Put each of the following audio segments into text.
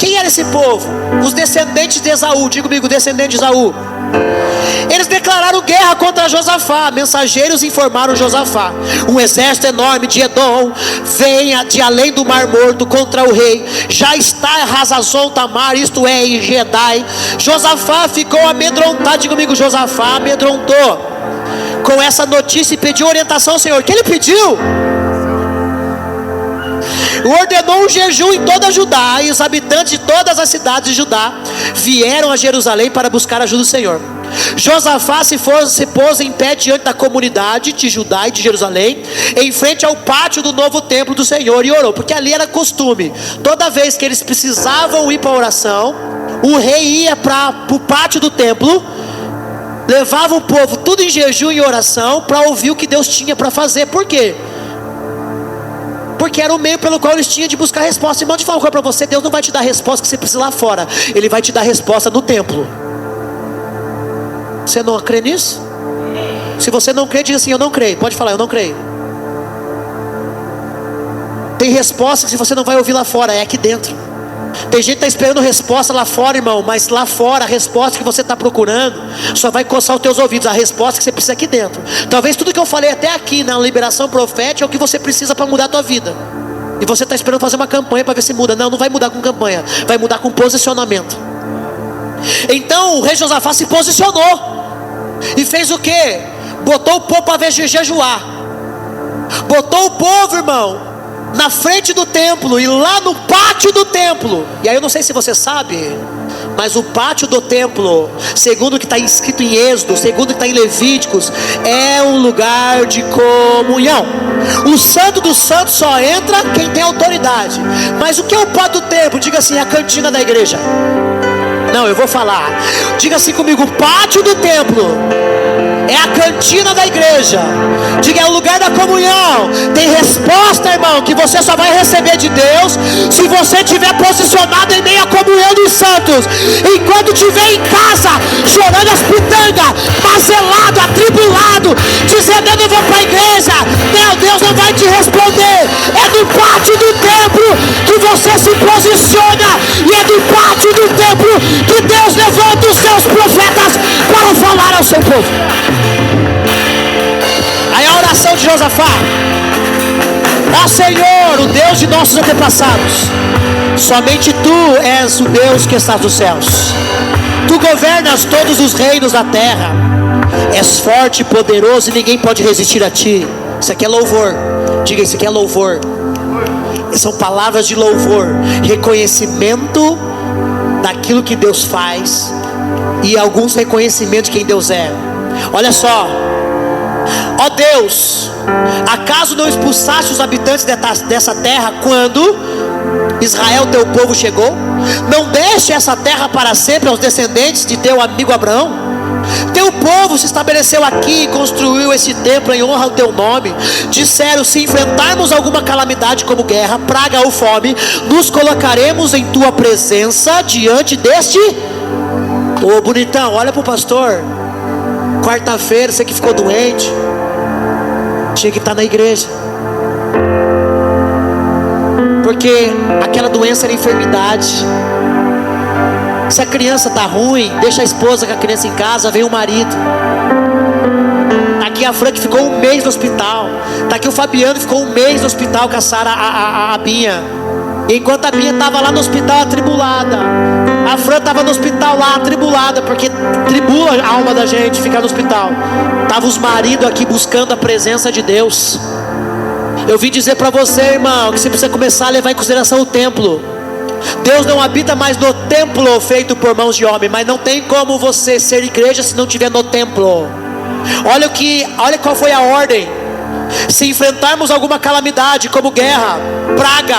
Quem era esse povo? Os descendentes de Esaú. Diga comigo, descendentes de Esaú. Eles declararam guerra contra Josafá. Mensageiros informaram Josafá: um exército enorme de Edom vem de além do Mar Morto contra o rei. Já está em Hazazon Tamar, isto é, em Gedai. Josafá ficou amedrontado. Diga comigo, Josafá amedrontou com essa notícia e pediu orientação ao Senhor. O que ele pediu? Ordenou um jejum em toda Judá, e os habitantes de todas as cidades de Judá vieram a Jerusalém para buscar a ajuda do Senhor. Josafá se pôs em pé diante da comunidade de Judá e de Jerusalém, em frente ao pátio do novo templo do Senhor, e orou, porque ali era costume, toda vez que eles precisavam ir para a oração, o rei ia para o pátio do templo, levava o povo tudo em jejum e oração para ouvir o que Deus tinha para fazer. Por quê? Porque era o meio pelo qual eles tinham de buscar resposta. Irmão, de falar uma coisa para você: Deus não vai te dar a resposta que você precisa lá fora, Ele vai te dar a resposta no templo. Você não crê nisso? Se você não crê, diga assim: eu não creio. Pode falar: eu não creio. Tem resposta que se você não vai ouvir lá fora, é aqui dentro. Tem gente que está esperando resposta lá fora, irmão, mas lá fora a resposta que você está procurando só vai coçar os teus ouvidos. A resposta que você precisa aqui dentro. Talvez tudo que eu falei até aqui na liberação profética é o que você precisa para mudar a tua vida. E você está esperando fazer uma campanha para ver se muda. Não, não vai mudar com campanha, vai mudar com posicionamento. Então o rei Josafá se posicionou e fez o que? Botou o povo para jejuar. Botou o povo, irmão, na frente do templo e lá no pátio do templo. E aí eu não sei se você sabe, mas o pátio do templo, segundo o que está escrito em Êxodo, segundo o que está em Levíticos, é um lugar de comunhão. O santo dos santos só entra quem tem autoridade. Mas o que é o pátio do templo? Diga assim: é a cantina da igreja. Não, eu vou falar. Diga assim comigo: o pátio do templo é a cantina da igreja. Diga: é o lugar da comunhão. Tem resposta, irmão, que você só vai receber de Deus se você estiver posicionado em meio à comunhão dos santos. Enquanto estiver em casa chorando as pitangas, mazelado, atribulado, dizendo: eu não vou para a igreja, meu Deus não vai te responder. É no pátio do templo que você se posiciona, e é no pátio do templo que Deus levanta os seus profetas para falar ao seu povo. Aí a oração de Josafá: ó Senhor, o Deus de nossos antepassados, somente Tu és o Deus que estás nos céus. Tu governas todos os reinos da terra. És forte e poderoso e ninguém pode resistir a Ti. Isso aqui é louvor. Diga: isso aqui é louvor. São palavras de louvor, reconhecimento daquilo que Deus faz e alguns reconhecimentos de quem Deus é. Olha só: ó Deus, acaso não expulsaste os habitantes dessa terra quando Israel, teu povo, chegou? Não deixe essa terra para sempre aos descendentes de teu amigo Abraão. Teu povo se estabeleceu aqui e construiu esse templo em honra ao teu nome. Disseram: se enfrentarmos alguma calamidade como guerra, praga ou fome, nos colocaremos em tua presença diante deste... Ô bonitão, olha pro pastor. Quarta-feira, você que ficou doente, tinha que estar na igreja, porque aquela doença era enfermidade. Se a criança está ruim, deixa a esposa com a criança em casa, vem o marido. Tá aqui a Fran, que ficou um mês no hospital. Tá aqui o Fabiano, que ficou um mês no hospital com a Sara, a Binha. Enquanto a Binha estava lá no hospital atribulada, a Fran estava no hospital lá atribulada, porque tribula a alma da gente ficar no hospital. Tava os maridos aqui buscando a presença de Deus. Eu vim dizer para você, irmão, que você precisa começar a levar em consideração o templo. Deus não habita mais no templo feito por mãos de homem, mas não tem como você ser igreja se não estiver no templo. Olha qual foi a ordem: se enfrentarmos alguma calamidade como guerra, praga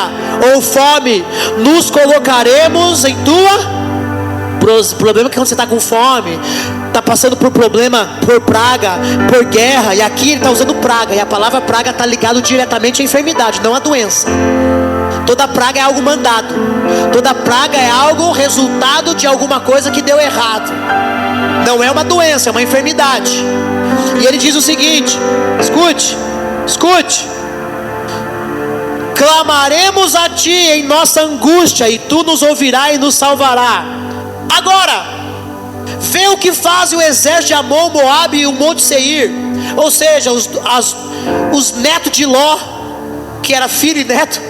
ou fome, nos colocaremos em tua... O problema é que quando você está com fome, está passando por problema, por praga, por guerra, e aqui ele está usando praga, e a palavra praga está ligada diretamente à enfermidade, não à doença. Toda praga é algo mandado. Toda praga é algo resultado de alguma coisa que deu errado. Não é uma doença, é uma enfermidade. E ele diz o seguinte: escute. clamaremos a ti em nossa angústia, e tu nos ouvirás e nos salvará. Agora, vê o que faz o exército de Amon, Moabe e o Monte Seir, ou seja, os netos de Ló, que era filho e neto,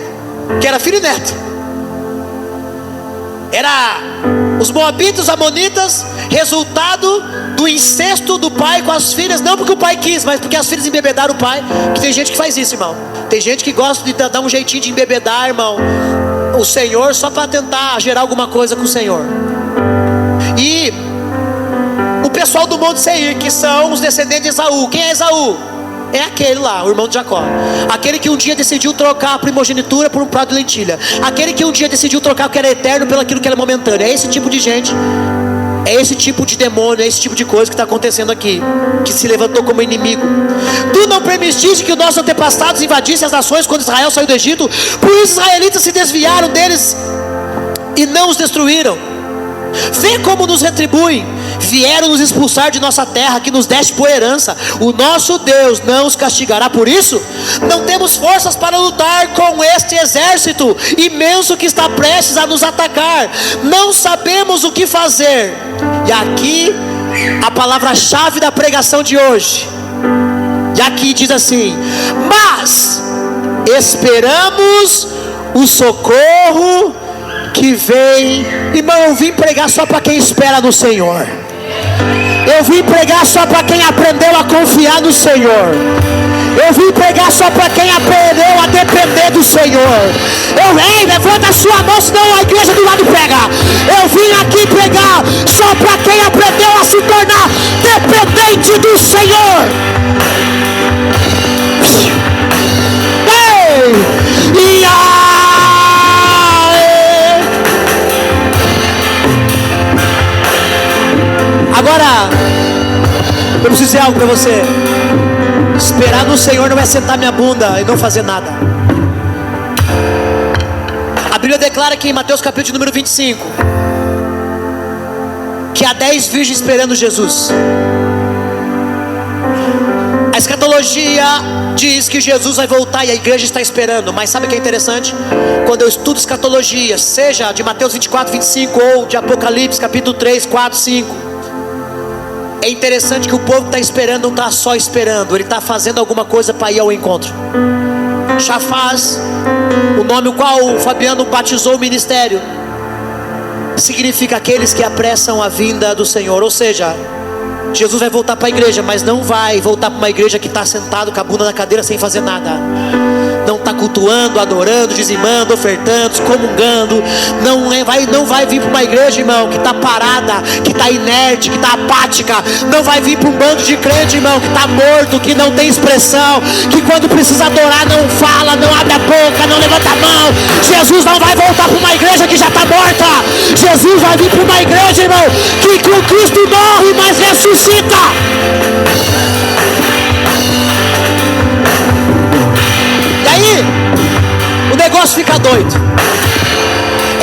era os moabitas, os amonitas, resultado do incesto do pai com as filhas, não porque o pai quis, mas porque as filhas embebedaram o pai. Que tem gente que faz isso, irmão. Tem gente que gosta de dar um jeitinho de embebedar, irmão, o Senhor, só para tentar gerar alguma coisa com o Senhor. E o pessoal do Monte Seir, que são os descendentes de Esaú. Quem é Esaú? É aquele lá, o irmão de Jacó. Aquele que um dia decidiu trocar a primogenitura por um prato de lentilha. Aquele que um dia decidiu trocar o que era eterno pelo aquilo que era momentâneo. É esse tipo de gente, é esse tipo de demônio, é esse tipo de coisa que está acontecendo aqui, que se levantou como inimigo. Tu não permitiste que os nossos antepassados invadissem as nações quando Israel saiu do Egito. Por isso os israelitas se desviaram deles e não os destruíram. Vê como nos retribuem. Vieram nos expulsar de nossa terra, que nos deste por herança. O nosso Deus não os castigará por isso? Não temos forças para lutar com este exército imenso que está prestes a nos atacar. Não sabemos o que fazer. E aqui a palavra-chave da pregação de hoje. E aqui diz assim: mas esperamos o socorro que vem. Irmão, eu vim pregar só para quem espera no Senhor. Eu vim pregar só para quem aprendeu a confiar no Senhor. Eu vim pregar só para quem aprendeu a depender do Senhor. Levanta a sua mão, senão a igreja do lado pega. Eu vim aqui pregar só para quem aprendeu a se tornar dependente do Senhor. Agora, eu preciso dizer algo para você. Esperar no Senhor não é sentar minha bunda e não fazer nada. A Bíblia declara que em Mateus capítulo número 25 que há 10 virgens esperando Jesus. A escatologia diz que Jesus vai voltar e a igreja está esperando. Mas sabe o que é interessante? Quando eu estudo escatologia, seja de Mateus 24, 25 ou de Apocalipse capítulo 3, 4, 5, é interessante que o povo está esperando, não está só esperando, ele está fazendo alguma coisa para ir ao encontro. Chafaz, o nome o qual o Fabiano batizou o ministério, significa aqueles que apressam a vinda do Senhor. Ou seja, Jesus vai voltar para a igreja, mas não vai voltar para uma igreja que está sentado com a bunda na cadeira sem fazer nada. Não está cultuando, adorando, dizimando, ofertando, comungando. Não vai vir para uma igreja, irmão, que está parada, que está inerte, que está apática. Não vai vir para um bando de crente, irmão, que está morto, que não tem expressão, que quando precisa adorar não fala, não abre a boca, não levanta a mão. Jesus não vai voltar para uma igreja que já está morta. Jesus vai vir para uma igreja, irmão, que com Cristo morre, mas ressuscita. Aí o negócio fica doido.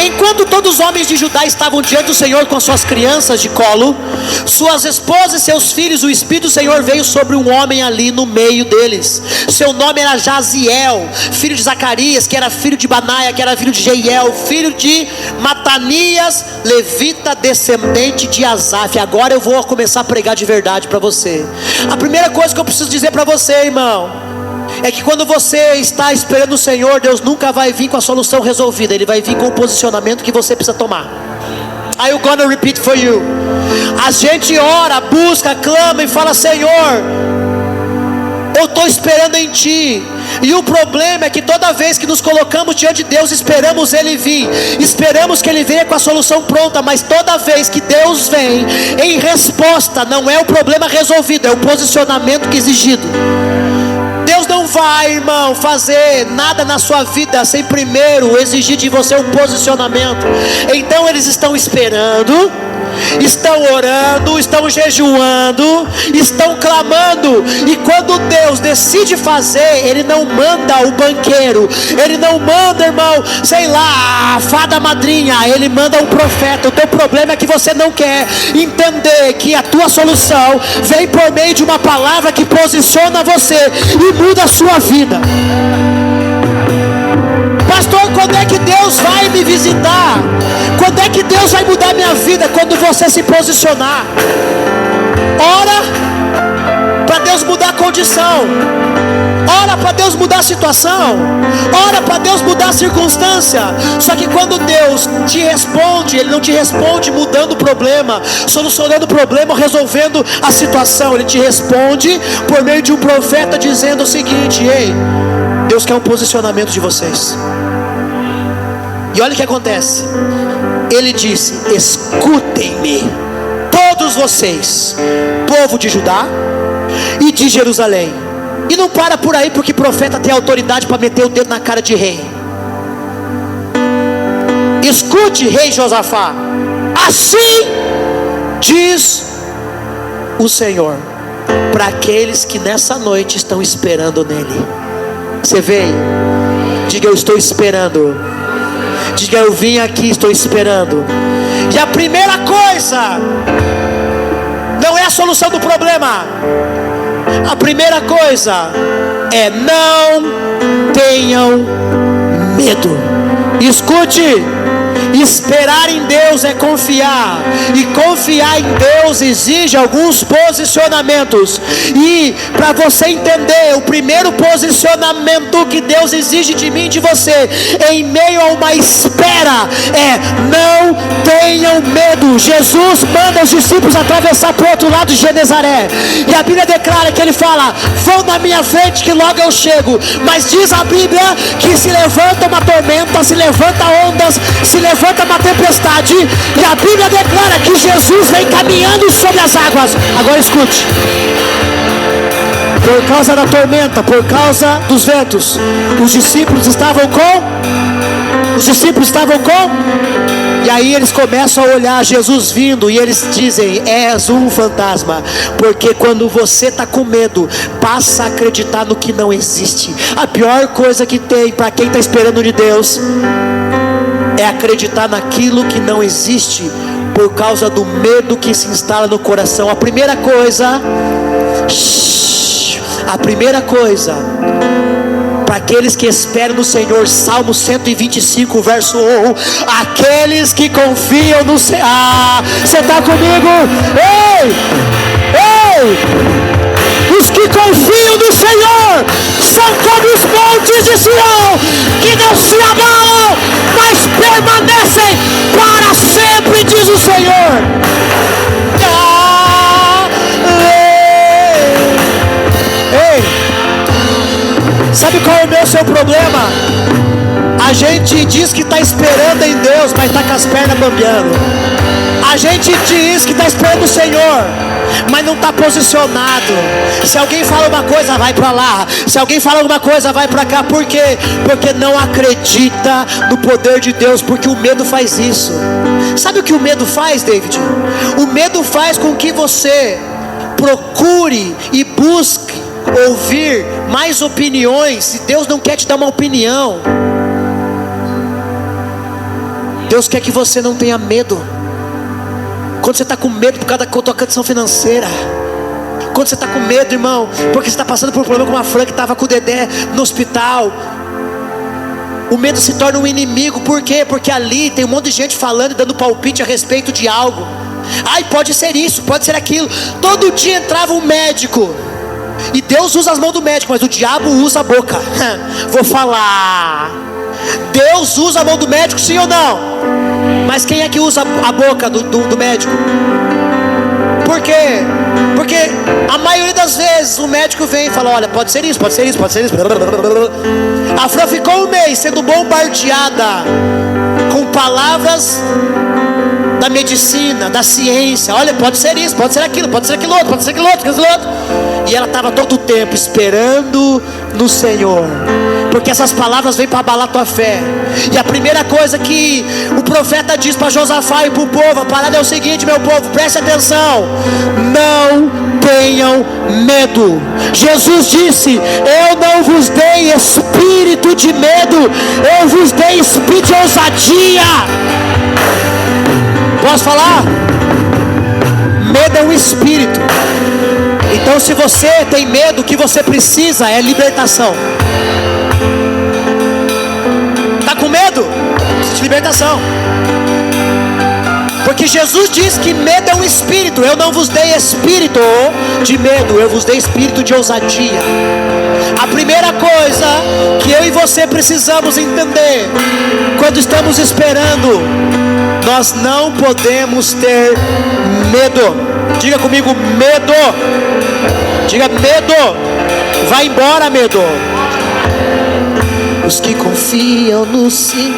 Enquanto todos os homens de Judá estavam diante do Senhor com as suas crianças de colo, suas esposas e seus filhos, o Espírito do Senhor veio sobre um homem ali no meio deles. Seu nome era Jaziel, filho de Zacarias, que era filho de Banaia, que era filho de Jeiel, filho de Matanias, levita, descendente de Asaf. Agora eu vou começar a pregar de verdade para você. A primeira coisa que eu preciso dizer para você, irmão, é que quando você está esperando o Senhor, Deus nunca vai vir com a solução resolvida. Ele vai vir com o posicionamento que você precisa tomar. I'm gonna repeat for you. A gente ora, busca, clama e fala: Senhor, eu estou esperando em Ti. E o problema é que toda vez que nos colocamos diante de Deus, esperamos Ele vir, esperamos que Ele venha com a solução pronta. Mas toda vez que Deus vem em resposta, não é o problema resolvido, é o posicionamento que é exigido. Deus não vai, irmão, fazer nada na sua vida sem primeiro exigir de você um posicionamento. Então eles estão esperando, estão orando, estão jejuando, estão clamando. E quando Deus decide fazer, Ele não manda o banqueiro, Ele não manda, irmão, sei lá, a fada madrinha, Ele manda um profeta. O teu problema é que você não quer entender que a tua solução vem por meio de uma palavra que posiciona você e muda a sua vida. Pastor, quando é que Deus vai me visitar? Quando é que Deus vai mudar minha vida? Quando você se posicionar. Ora para Deus mudar a condição. Ora para Deus mudar a situação. Ora para Deus mudar a circunstância. Só que quando Deus te responde, Ele não te responde mudando o problema, solucionando o problema ou resolvendo a situação. Ele te responde por meio de um profeta dizendo o seguinte: ei, Deus quer um posicionamento de vocês. E olha o que acontece. Ele disse: escutem-me, todos vocês, povo de Judá e de Jerusalém. E não para por aí, porque profeta tem autoridade para meter o dedo na cara de rei. Escute, rei Josafá, assim diz o Senhor para aqueles que nessa noite estão esperando nele. Você veio? Diga: eu estou esperando. Diga: eu vim aqui, estou esperando. E a primeira coisa não é a solução do problema. A primeira coisa é: não tenham medo. Escute, esperar em Deus é confiar, e confiar em Deus exige alguns posicionamentos. E para você entender, o primeiro posicionamento que Deus exige de mim e de você, em meio a uma espera, é: não tenham medo. Jesus manda os discípulos atravessar para o outro lado de Genezaré, e a Bíblia declara que ele fala: vão na minha frente que logo eu chego. Mas diz a Bíblia que se levanta uma tormenta, se levanta ondas, se levanta uma tempestade, e a Bíblia declara que Jesus vem caminhando sobre as águas. Agora escute: por causa da tormenta, por causa dos ventos, os discípulos estavam e aí eles começam a olhar Jesus vindo, e eles dizem: és um fantasma. Porque quando você está com medo, passa a acreditar no que não existe. A pior coisa que tem para quem está esperando de Deus é acreditar naquilo que não existe, por causa do medo que se instala no coração. A primeira coisa para aqueles que esperam no Senhor, Salmo 125, verso 1: aqueles que confiam no Senhor. Você está comigo? Ei! Os que confiam no Senhor são como os montes de Sião, que não se abalam, mas permanecem para sempre, diz o Senhor. Sabe qual é o meu seu problema? A gente diz que está esperando em Deus, mas está com as pernas bambeando. A gente diz que está esperando o Senhor, mas não está posicionado. Se alguém fala uma coisa, vai para lá. Se alguém fala alguma coisa, vai para cá. Por quê? Porque não acredita no poder de Deus. Porque o medo faz isso. Sabe o que o medo faz, David? O medo faz com que você procure e busque ouvir mais opiniões. E Deus não quer te dar uma opinião. Deus quer que você não tenha medo. Quando você está com medo por causa da tua condição financeira, quando você está com medo, irmão, porque você está passando por um problema com uma Fran que estava com o Dedé no hospital, o medo se torna um inimigo. Por quê? Porque ali tem um monte de gente falando e dando palpite a respeito de algo. Ai, pode ser isso, pode ser aquilo. Todo dia entrava um médico, e Deus usa as mãos do médico, mas o diabo usa a boca. Vou falar. Deus usa a mão do médico, sim ou não? Mas quem é que usa a boca do médico? Por quê? Porque a maioria das vezes o médico vem e fala: olha, pode ser isso, pode ser isso, pode ser isso. A Fran ficou um mês sendo bombardeada com palavras da medicina, da ciência. Olha, pode ser isso, pode ser aquilo, pode ser aquilo outro, pode ser aquilo outro, aquilo outro. E ela estava todo o tempo esperando no Senhor, porque essas palavras vêm para abalar tua fé. E a primeira coisa que o profeta diz para Josafá e para o povo, a parada é o seguinte: meu povo, preste atenção, não tenham medo. Jesus disse: eu não vos dei espírito de medo, eu vos dei espírito de ousadia. Posso falar? Medo é um espírito. Então, se você tem medo, o que você precisa é libertação. Está medo? Precisa de libertação. Porque Jesus diz que medo é um espírito. Eu não vos dei espírito de medo, eu vos dei espírito de ousadia. A primeira coisa que eu e você precisamos entender quando estamos esperando, nós não podemos ter medo. Diga comigo, medo. Diga, medo. Vai embora, medo. Os que confiam no Senhor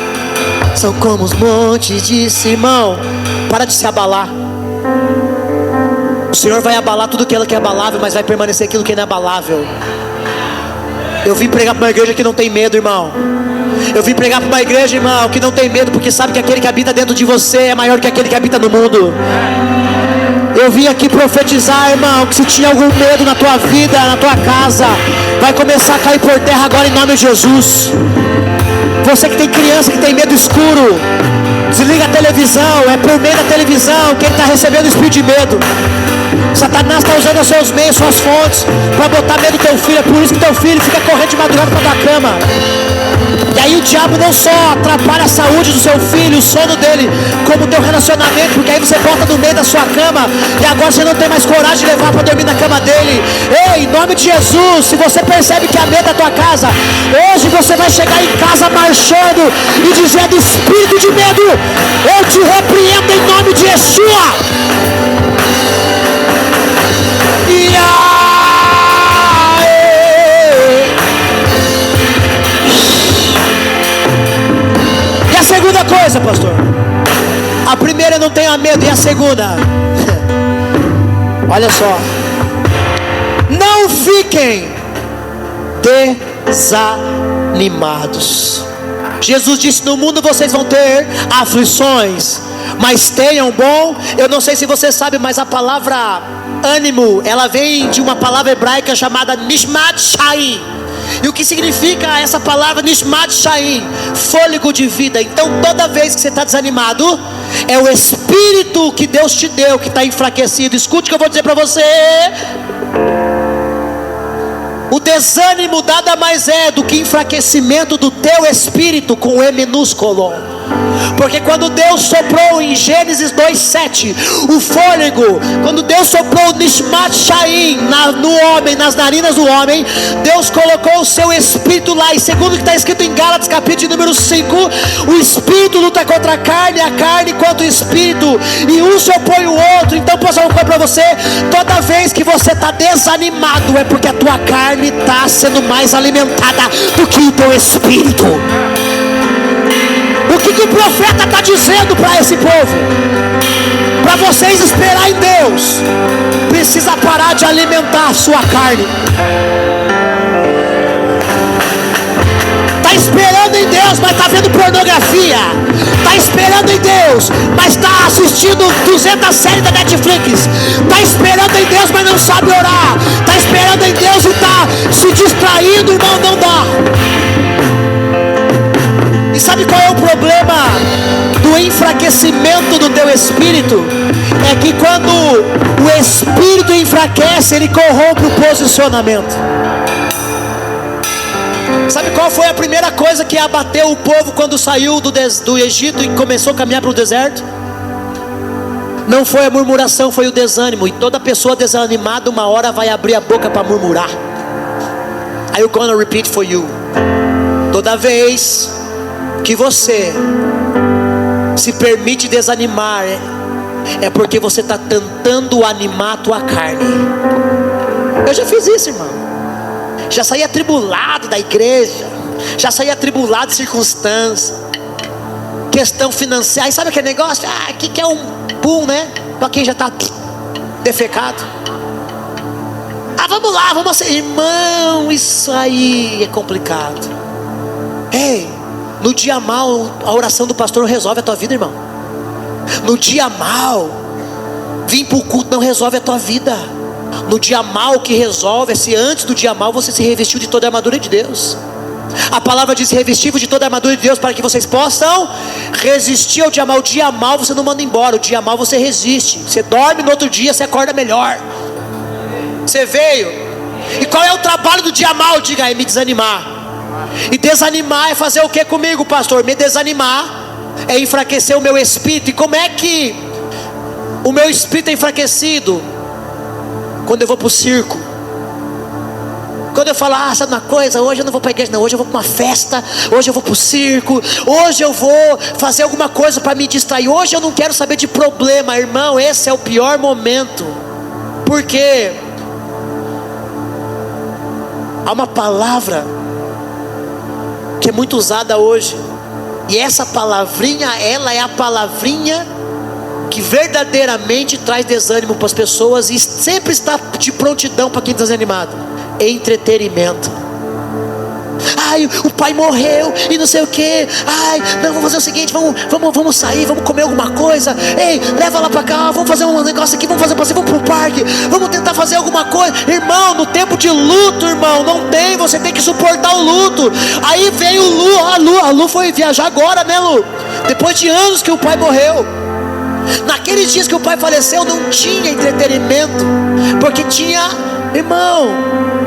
são como os montes de Simão. Para de se abalar. O Senhor vai abalar tudo aquilo que é abalável, mas vai permanecer aquilo que é inabalável. Eu vim pregar para uma igreja que não tem medo, irmão. Eu vim pregar para uma igreja, irmão, que não tem medo, porque sabe que aquele que habita dentro de você é maior que aquele que habita no mundo. Eu vim aqui profetizar, irmão, que se tinha algum medo na tua vida, na tua casa, vai começar a cair por terra agora em nome de Jesus. Você que tem criança que tem medo escuro, desliga a televisão. É por meio da televisão que ele está recebendo o espírito de medo. Satanás está usando os seus meios, suas fontes, para botar medo no teu filho. É por isso que teu filho fica correndo de madrugada para tua cama. E aí o diabo não só atrapalha a saúde do seu filho, o sono dele, como o teu relacionamento, porque aí você bota no meio da sua cama e agora você não tem mais coragem de levar para dormir na cama dele. Ei, em nome de Jesus, se você percebe que há medo da tua casa, hoje você vai chegar em casa marchando e dizendo: espírito de medo, eu te repreendo em nome de Yeshua. E a segunda coisa, pastor? A primeira, não tenha medo. E a segunda? Olha só. Não fiquem desanimados. Jesus disse: no mundo vocês vão ter aflições, mas tenham bom. Eu não sei se você sabe, mas a palavra ânimo, ela vem de uma palavra hebraica chamada Nishmat Shaim. E o que significa essa palavra Nishmat Shaim? Fôlego de vida. Então toda vez que você está desanimado, é o espírito que Deus te deu que está enfraquecido. Escute o que eu vou dizer para você. O desânimo nada mais é do que enfraquecimento do teu espírito, com E minúsculo. Porque quando Deus soprou em Gênesis 2:7 o fôlego, quando Deus soprou o Nishmat Shaim no homem, nas narinas do homem, Deus colocou o seu espírito lá. E segundo o que está escrito em Gálatas capítulo número 5, o espírito luta contra a carne contra o espírito, e um se opõe o outro. Então posso falar uma coisa para você: toda vez que você está desanimado, é porque a tua carne está sendo mais alimentada do que o teu espírito. O que o profeta está dizendo para esse povo? Para vocês esperar em Deus, precisa parar de alimentar a sua carne. Está esperando em Deus, mas está vendo pornografia. Está esperando em Deus, mas está assistindo 200 séries da Netflix. Está esperando em Deus, mas não sabe orar. Está esperando em Deus e está se distraindo, irmão, não dá. E sabe qual é o problema do enfraquecimento do teu espírito? É que quando o espírito enfraquece, ele corrompe o posicionamento. Sabe qual foi a primeira coisa que abateu o povo quando saiu do Egito e começou a caminhar para o deserto? Não foi a murmuração, foi o desânimo. E toda pessoa desanimada uma hora vai abrir a boca para murmurar. I'm gonna repeat for you. Toda vez que você se permite desanimar, é porque você está tentando animar a tua carne. Eu já fiz isso, irmão. Já saí atribulado da igreja, já saí atribulado de circunstâncias, questão financeira. Aí sabe aquele negócio? Aqui que é um pum, né? Para quem já está defecado. Vamos lá, vamos ser. Irmão, isso aí é complicado. Ei, no dia mal, a oração do pastor não resolve a tua vida, irmão. No dia mal, vir para o culto não resolve a tua vida. No dia mal, que resolve é se antes do dia mal você se revestiu de toda a armadura de Deus. A palavra diz: revestiu de toda a armadura de Deus, para que vocês possam resistir ao dia mal. O dia mal você não manda embora, o dia mal você resiste. Você dorme, no outro dia você acorda melhor. Você veio. E qual é o trabalho do dia mal? Diga aí, me desanimar. E desanimar é fazer o que comigo, pastor? Me desanimar é enfraquecer o meu espírito. E como é que o meu espírito é enfraquecido? Quando eu vou para o circo. Quando eu falo, sabe uma coisa? Hoje eu não vou para a igreja, não. Hoje eu vou para uma festa. Hoje eu vou para o circo. Hoje eu vou fazer alguma coisa para me distrair. Hoje eu não quero saber de problema, irmão. Esse é o pior momento. Por quê? Há uma palavra que é muito usada hoje. E essa palavrinha, ela é a palavrinha que verdadeiramente traz desânimo para as pessoas e sempre está de prontidão para quem está desanimado. Entretenimento. Ai, o pai morreu e não sei o que. Ai, não, vamos fazer o seguinte, vamos sair, vamos comer alguma coisa. Ei, leva lá para cá, vamos fazer um negócio aqui, vamos fazer um passeio, vamos pro parque, vamos tentar fazer alguma coisa. Irmão, no tempo de luto, irmão, não tem, você tem que suportar o luto. Aí veio a Lu foi viajar agora, né, Lu? Depois de anos que o pai morreu. Naqueles dias que o pai faleceu, não tinha entretenimento, porque tinha, irmão,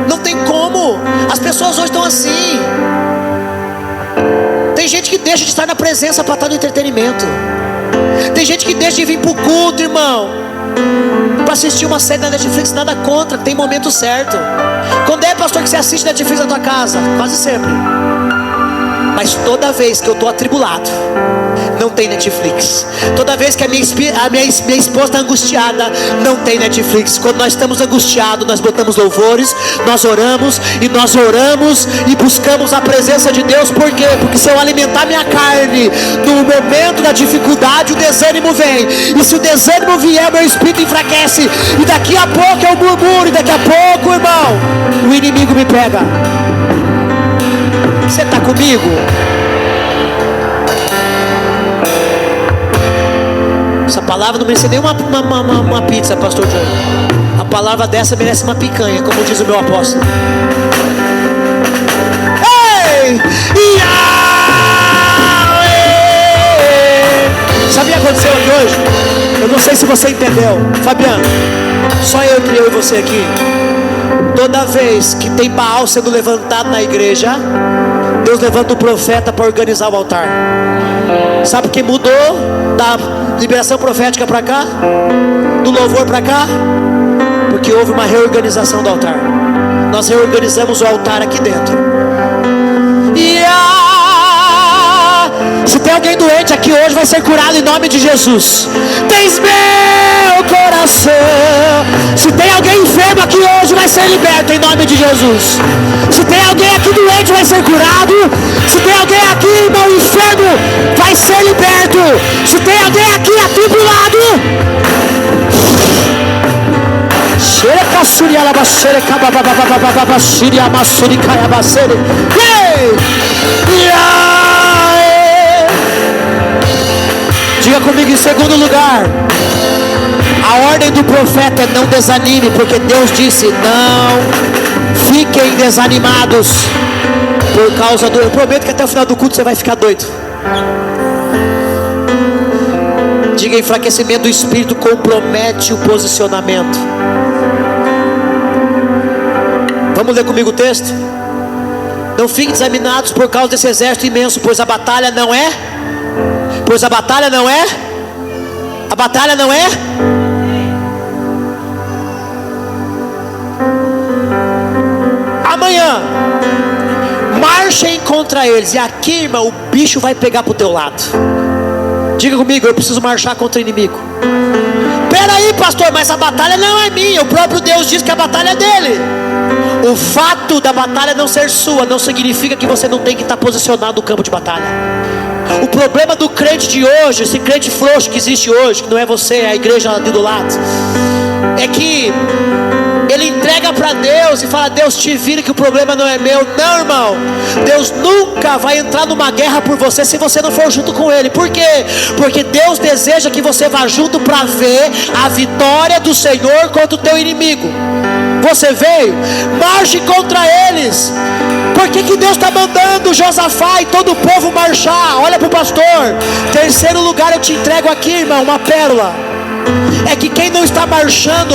não tem como. As pessoas hoje estão assim. Tem gente que deixa de estar na presença para estar no entretenimento. Tem gente que deixa de vir para o culto, irmão, para assistir uma série na Netflix. Nada contra, tem momento certo. Quando é, pastor, que você assiste Netflix na tua casa? Quase sempre. Mas toda vez que eu estou atribulado, não tem Netflix. Toda vez que a minha esposa está angustiada, não tem Netflix. Quando nós estamos angustiados, nós botamos louvores, nós oramos e buscamos a presença de Deus. Por quê? Porque se eu alimentar minha carne no momento da dificuldade, o desânimo vem. E se o desânimo vier, meu espírito enfraquece. E daqui a pouco eu murmuro. E daqui a pouco, irmão, o inimigo me pega. Você está comigo? Essa palavra não merece nem uma pizza, pastor João. A palavra dessa merece uma picanha, como diz o meu apóstolo. Ei! Sabe o que aconteceu aqui hoje? Eu não sei se você entendeu. Fabiano, só eu e você aqui. Toda vez que tem Baal sendo levantado na igreja, Deus levanta o profeta para organizar o altar. Sabe o que mudou da liberação profética para cá? Do louvor para cá? Porque houve uma reorganização do altar. Nós reorganizamos o altar aqui dentro. Se tem alguém doente aqui hoje, vai ser curado em nome de Jesus. Tens meu coração. Se tem alguém enfermo aqui hoje, vai ser liberto em nome de Jesus. Se tem alguém aqui doente, vai ser curado. Se tem alguém aqui, irmão, enfermo, vai ser liberto. Se tem alguém aqui atribulado, diga comigo em segundo lugar. A ordem do profeta é não desanime, porque Deus disse: não fiquem desanimados por causa do... Eu prometo que até o final do culto você vai ficar doido. Diga: enfraquecimento do espírito compromete o posicionamento. Vamos ler comigo o texto? Não fiquem desanimados por causa desse exército imenso, pois a batalha não é... A batalha não é... Amanhã marchem contra eles. E aqui, irmão, o bicho vai pegar pro teu lado. Diga comigo: eu preciso marchar contra o inimigo. Peraí, pastor, mas a batalha não é minha. O próprio Deus diz que a batalha é dele. O fato da batalha não ser sua não significa que você não tem que estar posicionado no campo de batalha. O problema do crente de hoje, esse crente frouxo que existe hoje, que não é você, é a igreja ali do lado, é que ele entrega para Deus e fala: Deus, te vira que o problema não é meu. Não, irmão, Deus nunca vai entrar numa guerra por você se você não for junto com Ele. Por quê? Porque Deus deseja que você vá junto para ver a vitória do Senhor contra o teu inimigo. Você veio, marche contra eles. Por que Deus está mandando Josafá e todo o povo marchar? Olha para o pastor. Terceiro lugar, eu te entrego aqui, irmão, uma pérola. é que quem não está marchando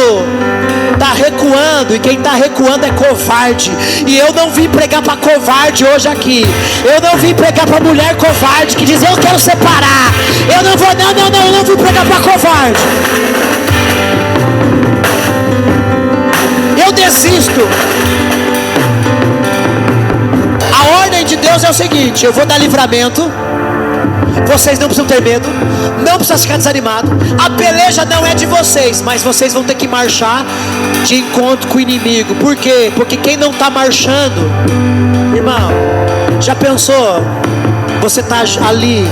está recuando, e quem está recuando é covarde. E eu não vim pregar para covarde hoje aqui. Eu não vim pregar para mulher covarde que diz eu quero separar. Eu não vou, não, eu não vim pregar para covarde. Eu desisto. A ordem de Deus é o seguinte: eu vou dar livramento. Vocês não precisam ter medo, não precisam ficar desanimados. A peleja não é de vocês, mas vocês vão ter que marchar de encontro com o inimigo. Por quê? Porque quem não está marchando, irmão, já pensou? Você está ali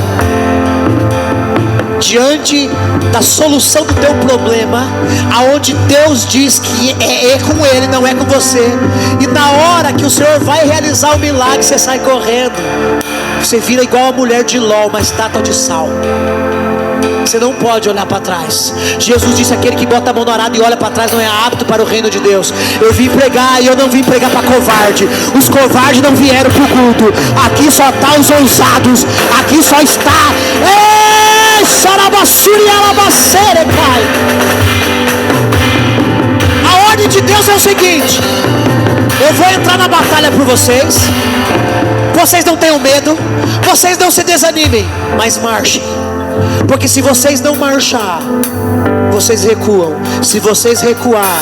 diante da solução do teu problema, aonde Deus diz que é com Ele, não é com você. E na hora que o Senhor vai realizar o milagre, você sai correndo. Você vira igual a mulher de Ló, uma estátua de sal. Você não pode olhar para trás. Jesus disse: aquele que bota a mão no arado e olha para trás não é apto para o reino de Deus. Eu vim pregar, e eu não vim pregar para covarde. Os covardes não vieram para o culto. Aqui só está os ousados. Aqui só está a ordem de Deus é o seguinte: eu vou entrar na batalha por vocês. Vocês não tenham medo, vocês não se desanimem, mas marchem. Porque se vocês não marchar, vocês recuam. Se vocês recuar,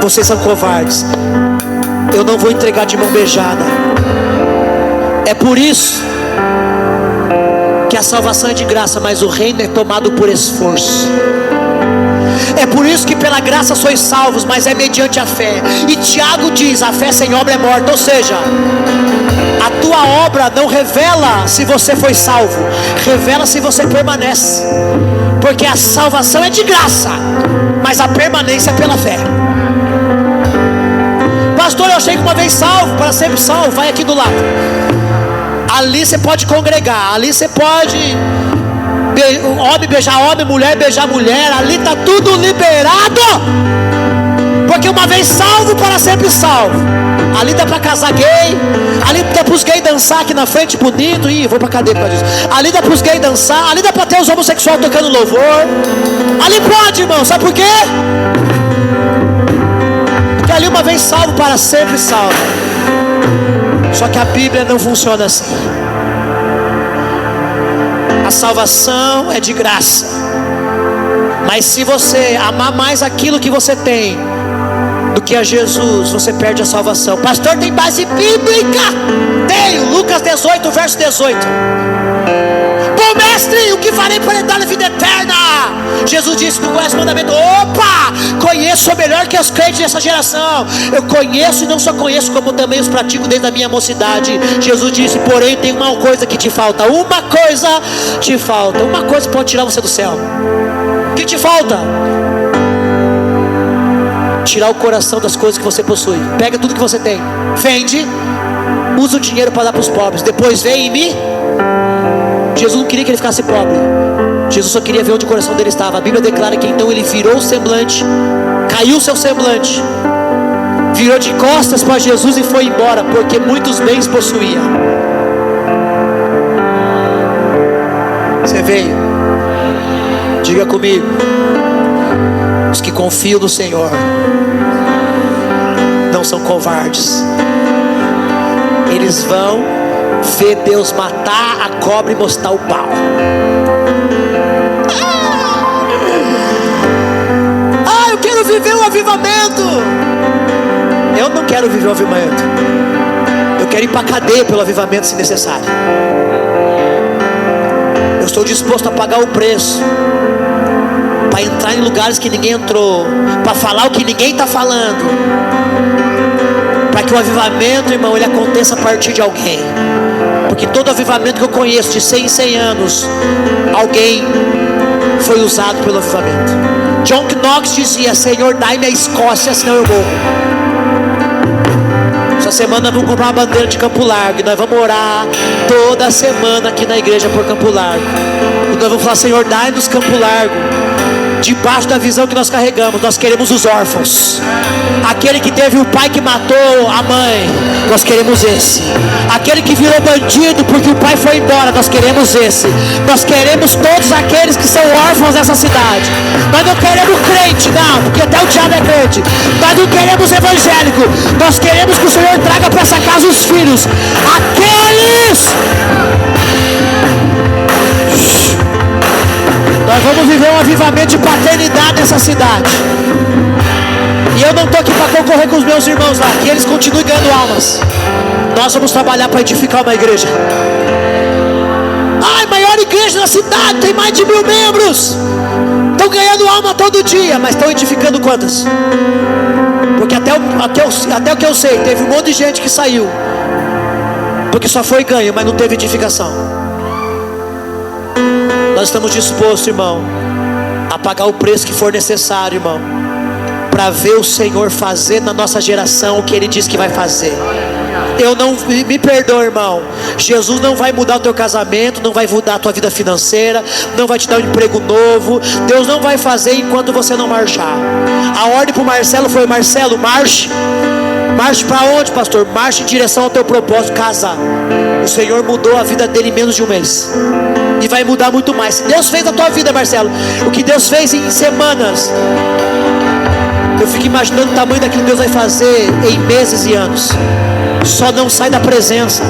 vocês são covardes. Eu não vou entregar de mão beijada. É por isso que a salvação é de graça, mas o reino é tomado por esforço. É por isso que pela graça sois salvos, mas é mediante a fé. E Tiago diz: a fé sem obra é morta. Ou seja, a tua obra não revela se você foi salvo, revela se você permanece. Porque a salvação é de graça, mas a permanência é pela fé. Pastor, eu chego uma vez salvo, para sempre salvo. Vai aqui do lado. Ali você pode congregar, ali você pode homem beijar homem, mulher beijar mulher. Ali está tudo liberado. Porque uma vez salvo, para sempre salvo. Ali dá para casar gay. Ali dá para os gays dançar aqui na frente bonito. Ih, vou para cadeia por causa disso. Ali dá para os gays dançar. Ali dá para ter os homossexuais tocando louvor. Ali pode, irmão. Sabe por quê? Porque ali uma vez salvo, para sempre salvo. Só que a Bíblia não funciona assim. A salvação é de graça. Mas se você amar mais aquilo que você tem do que a Jesus, você perde a salvação. Pastor, tem base bíblica? Tenho. Lucas 18, verso 18. Bom mestre, o que farei para entrar na vida eterna? Jesus disse: tu conhece o mandamento? Opa, conheço, sou melhor que os crentes dessa geração. Eu conheço, e não só conheço, como também os pratico desde a minha mocidade. Jesus disse: porém tem uma coisa que te falta. Uma coisa te falta. Uma coisa pode tirar você do céu. O que te falta? Tirar o coração das coisas que você possui. Pega tudo que você tem, vende, usa o dinheiro para dar para os pobres. Depois vem em mim. Jesus não queria que ele ficasse pobre. Jesus só queria ver onde o coração dele estava. A Bíblia declara que então ele virou o semblante, caiu seu semblante, virou de costas para Jesus e foi embora, porque muitos bens possuía. Você veio? Diga comigo: os que confiam no Senhor não são covardes. Eles vão ver Deus matar a cobra e mostrar o pau. Eu quero viver um avivamento. Eu não quero viver um avivamento. Eu quero ir para a cadeia pelo avivamento, se necessário. Eu estou disposto a pagar o preço para entrar em lugares que ninguém entrou, para falar o que ninguém está falando, para que o avivamento, irmão, ele aconteça a partir de alguém. Porque todo avivamento que eu conheço, de 100 em 100 anos, alguém foi usado pelo avivamento. John Knox dizia: Senhor, dai-me a Escócia, senão eu morro. Essa semana nós vamos comprar uma bandeira de Campo Largo, e nós vamos orar toda semana aqui na igreja por Campo Largo. E nós vamos falar: Senhor, dai-nos Campo Largo. debaixo da visão que nós carregamos, nós queremos os órfãos. Aquele que teve o pai que matou a mãe, nós queremos esse. Aquele que virou bandido porque o pai foi embora, nós queremos esse. Nós queremos todos aqueles que são órfãos dessa cidade. Nós não queremos crente, não, porque até o diabo é crente. Nós não queremos evangélico. Nós queremos que o Senhor traga para essa casa os filhos. Aqueles... Nós vamos viver um avivamento de paternidade nessa cidade. E eu não estou aqui para concorrer com os meus irmãos lá, que eles continuem ganhando almas. Nós vamos trabalhar para edificar uma igreja. Ai, maior igreja da cidade, tem mais de 1000 membros. Estão ganhando alma todo dia, mas estão edificando quantas? Porque até o que eu sei, teve um monte de gente que saiu porque só foi ganho, mas não teve edificação. Nós estamos dispostos, irmão, a pagar o preço que for necessário, irmão, para ver o Senhor fazer na nossa geração o que Ele disse que vai fazer. Eu não, me perdoa, irmão, Jesus não vai mudar o teu casamento, não vai mudar a tua vida financeira, não vai te dar um emprego novo. Deus não vai fazer enquanto você não marchar. A ordem para o Marcelo foi: Marcelo, marche. Marche para onde, pastor? Marche em direção ao teu propósito, casar. O Senhor mudou a vida dele em menos de um mês, e vai mudar muito mais. Se Deus fez a tua vida, Marcelo, o que Deus fez em semanas, eu fico imaginando o tamanho daquilo que Deus vai fazer em meses e anos. Só não sai da presença,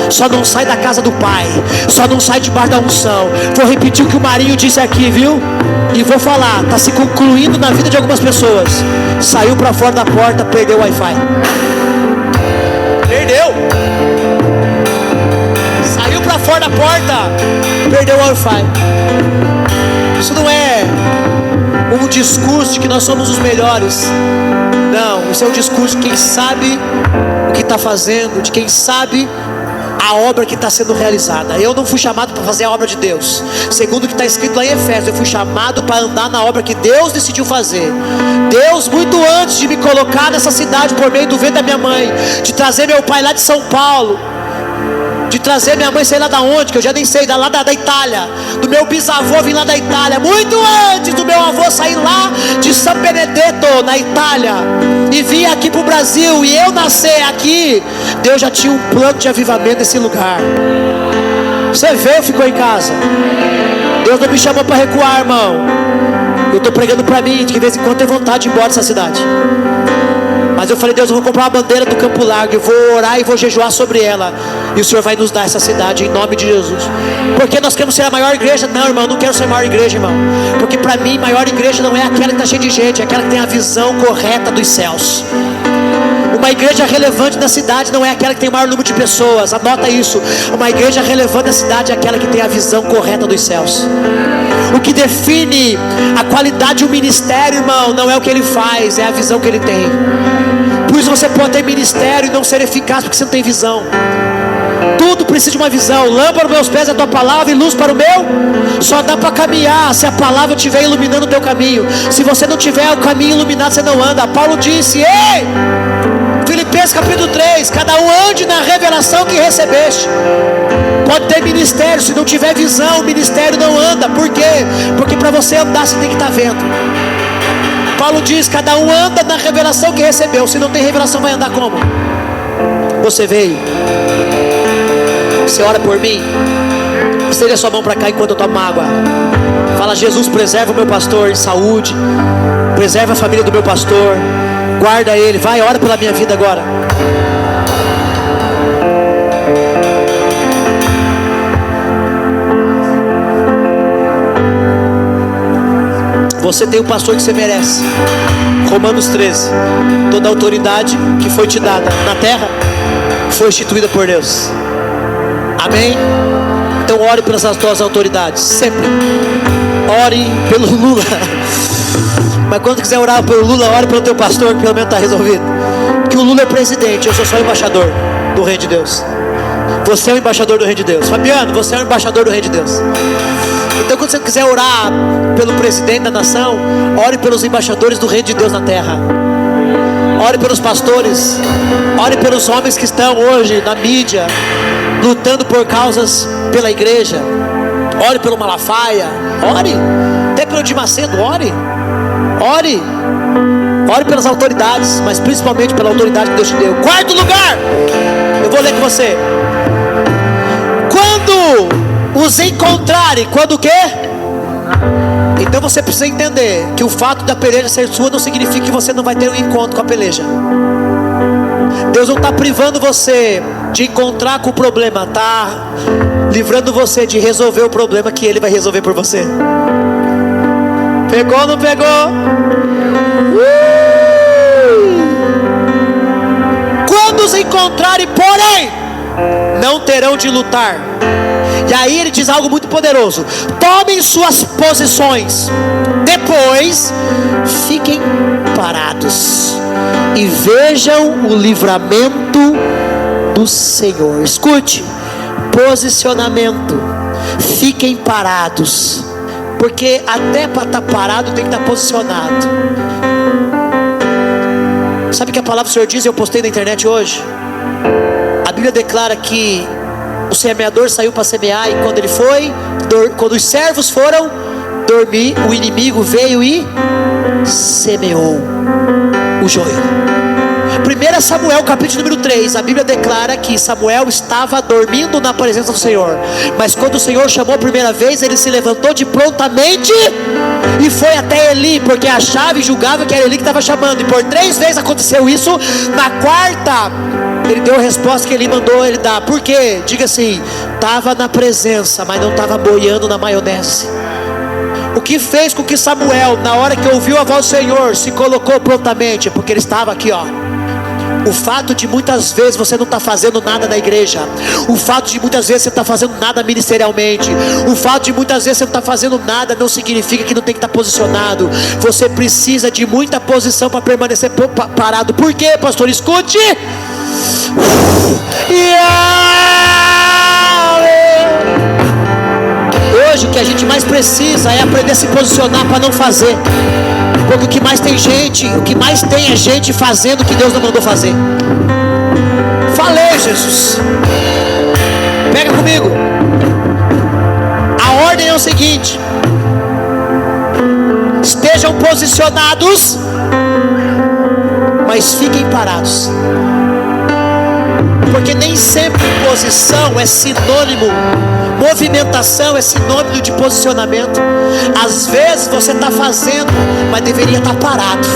só não sai da casa do Pai, só não sai debaixo da unção. Vou repetir o que o Marinho disse aqui, viu? E vou falar, está se concluindo na vida de algumas pessoas. Saiu para fora da porta, perdeu o Wi-Fi. Perdeu. Saiu para fora da porta, perdeu o Wi-Fi. Isso não é um discurso de que nós somos os melhores. Não, isso é um discurso de quem sabe o que está fazendo, de quem sabe a obra que está sendo realizada. Eu não fui chamado para fazer a obra de Deus. Segundo o que está escrito lá em Efésios, eu fui chamado para andar na obra que Deus decidiu fazer. Deus, muito antes de me colocar nessa cidade por meio do ventre da minha mãe, de trazer meu pai lá de São Paulo, de trazer minha mãe, sei lá da onde, que eu já nem sei, lá da Itália, do meu bisavô vir lá da Itália, muito antes do meu avô sair lá de São Benedetto, na Itália, e vir aqui para o Brasil, e eu nascer aqui, Deus já tinha um plano de avivamento nesse lugar. Você veio, ficou em casa. Deus não me chamou para recuar, irmão. Eu estou pregando para mim, de que de vez em quando tenho vontade de ir embora dessa cidade. Mas eu falei: Deus, eu vou comprar uma bandeira do Campo Largo, eu vou orar e vou jejuar sobre ela, e o Senhor vai nos dar essa cidade em nome de Jesus. Porque nós queremos ser a maior igreja? Não, irmão, não quero ser a maior igreja, irmão. Porque para mim, maior igreja não é aquela que está cheia de gente, é aquela que tem a visão correta dos céus. Uma igreja relevante na cidade não é aquela que tem o maior número de pessoas. Anota isso. Uma igreja relevante na cidade é aquela que tem a visão correta dos céus. O que define a qualidade do ministério, irmão, não é o que ele faz, é a visão que ele tem. Por isso você pode ter ministério e não ser eficaz, porque você não tem visão. Tudo precisa de uma visão. Lâmpada para os meus pés é a tua palavra e luz para o meu. Só dá para caminhar se a palavra estiver iluminando o teu caminho. Se você não tiver o caminho iluminado, você não anda. Paulo disse: ei, Filipenses capítulo 3, cada um ande na revelação que recebeste. Pode ter ministério, se não tiver visão, o ministério não anda. Por quê? Porque para você andar, você tem que estar vendo. Paulo diz: cada um anda na revelação que recebeu. Se não tem revelação, vai andar como? Você veio, você ora por mim, estende a sua mão para cá enquanto eu tomo água. Fala: Jesus, preserva o meu pastor em saúde, preserva a família do meu pastor, guarda ele. Vai, ora pela minha vida agora. Você tem o pastor que você merece. Romanos 13. Toda autoridade que foi te dada na terra foi instituída por Deus. Amém? Então ore pelas tuas autoridades, sempre. Ore pelo Lula. Mas quando quiser orar pelo Lula, ore pelo teu pastor, que pelo menos está resolvido. Que o Lula é presidente, eu sou só embaixador do Reino de Deus. Você é o embaixador do Reino de Deus. Fabiano, você é o embaixador do Reino de Deus. Então quando você quiser orar pelo presidente da nação, ore pelos embaixadores do Reino de Deus na terra. Ore pelos pastores. Ore pelos homens que estão hoje na mídia, lutando por causas pela igreja. Ore pelo Malafaia. Ore. Até pelo Edir Macedo, ore. Ore pelas autoridades, mas principalmente pela autoridade que Deus te deu. Quarto lugar, eu vou ler com você. Quando os encontrarem, quando o quê? Então você precisa entender que o fato da peleja ser sua não significa que você não vai ter um encontro com a peleja. Deus não está privando você de encontrar com o problema, está livrando você de resolver o problema que Ele vai resolver por você. Pegou ou não pegou? Quando os encontrarem, porém, não terão de lutar. E aí ele diz algo muito poderoso: tomem suas posições, depois fiquem parados e vejam o livramento do Senhor. Escute, posicionamento. Fiquem parados, porque até para estar parado tem que estar posicionado. Sabe o que a palavra do Senhor diz? Eu postei na internet hoje. A Bíblia declara que o semeador saiu para semear, e quando ele foi, quando os servos foram dormir, o inimigo veio e semeou o joio. 1 Samuel capítulo número 3, a Bíblia declara que Samuel estava dormindo na presença do Senhor, mas quando o Senhor chamou a primeira vez, ele se levantou de prontamente e foi até Eli, porque achava e julgava que era Eli que estava chamando. E por 3 vezes aconteceu isso. Na quarta, ele deu a resposta que Eli mandou ele dar. Por quê? Diga assim: estava na presença, mas não estava boiando na maionese. O que fez com que Samuel, na hora que ouviu a voz do Senhor, se colocou prontamente? Porque ele estava aqui, ó. O fato de muitas vezes você não estar fazendo nada na igreja, o fato de muitas vezes você não estar fazendo nada ministerialmente, o fato de muitas vezes você não estar fazendo nada, não significa que não tem que estar posicionado. Você precisa de muita posição para permanecer parado. Por quê, pastor? Escute. Hoje o que a gente mais precisa é aprender a se posicionar para não fazer. Porque o que mais tem é gente fazendo o que Deus não mandou fazer. Falei, Jesus. Pega comigo. A ordem é o seguinte: estejam posicionados, mas fiquem parados. Porque nem sempre posição é sinônimo, movimentação é sinônimo de posicionamento. Às vezes você está fazendo, mas deveria estar parado.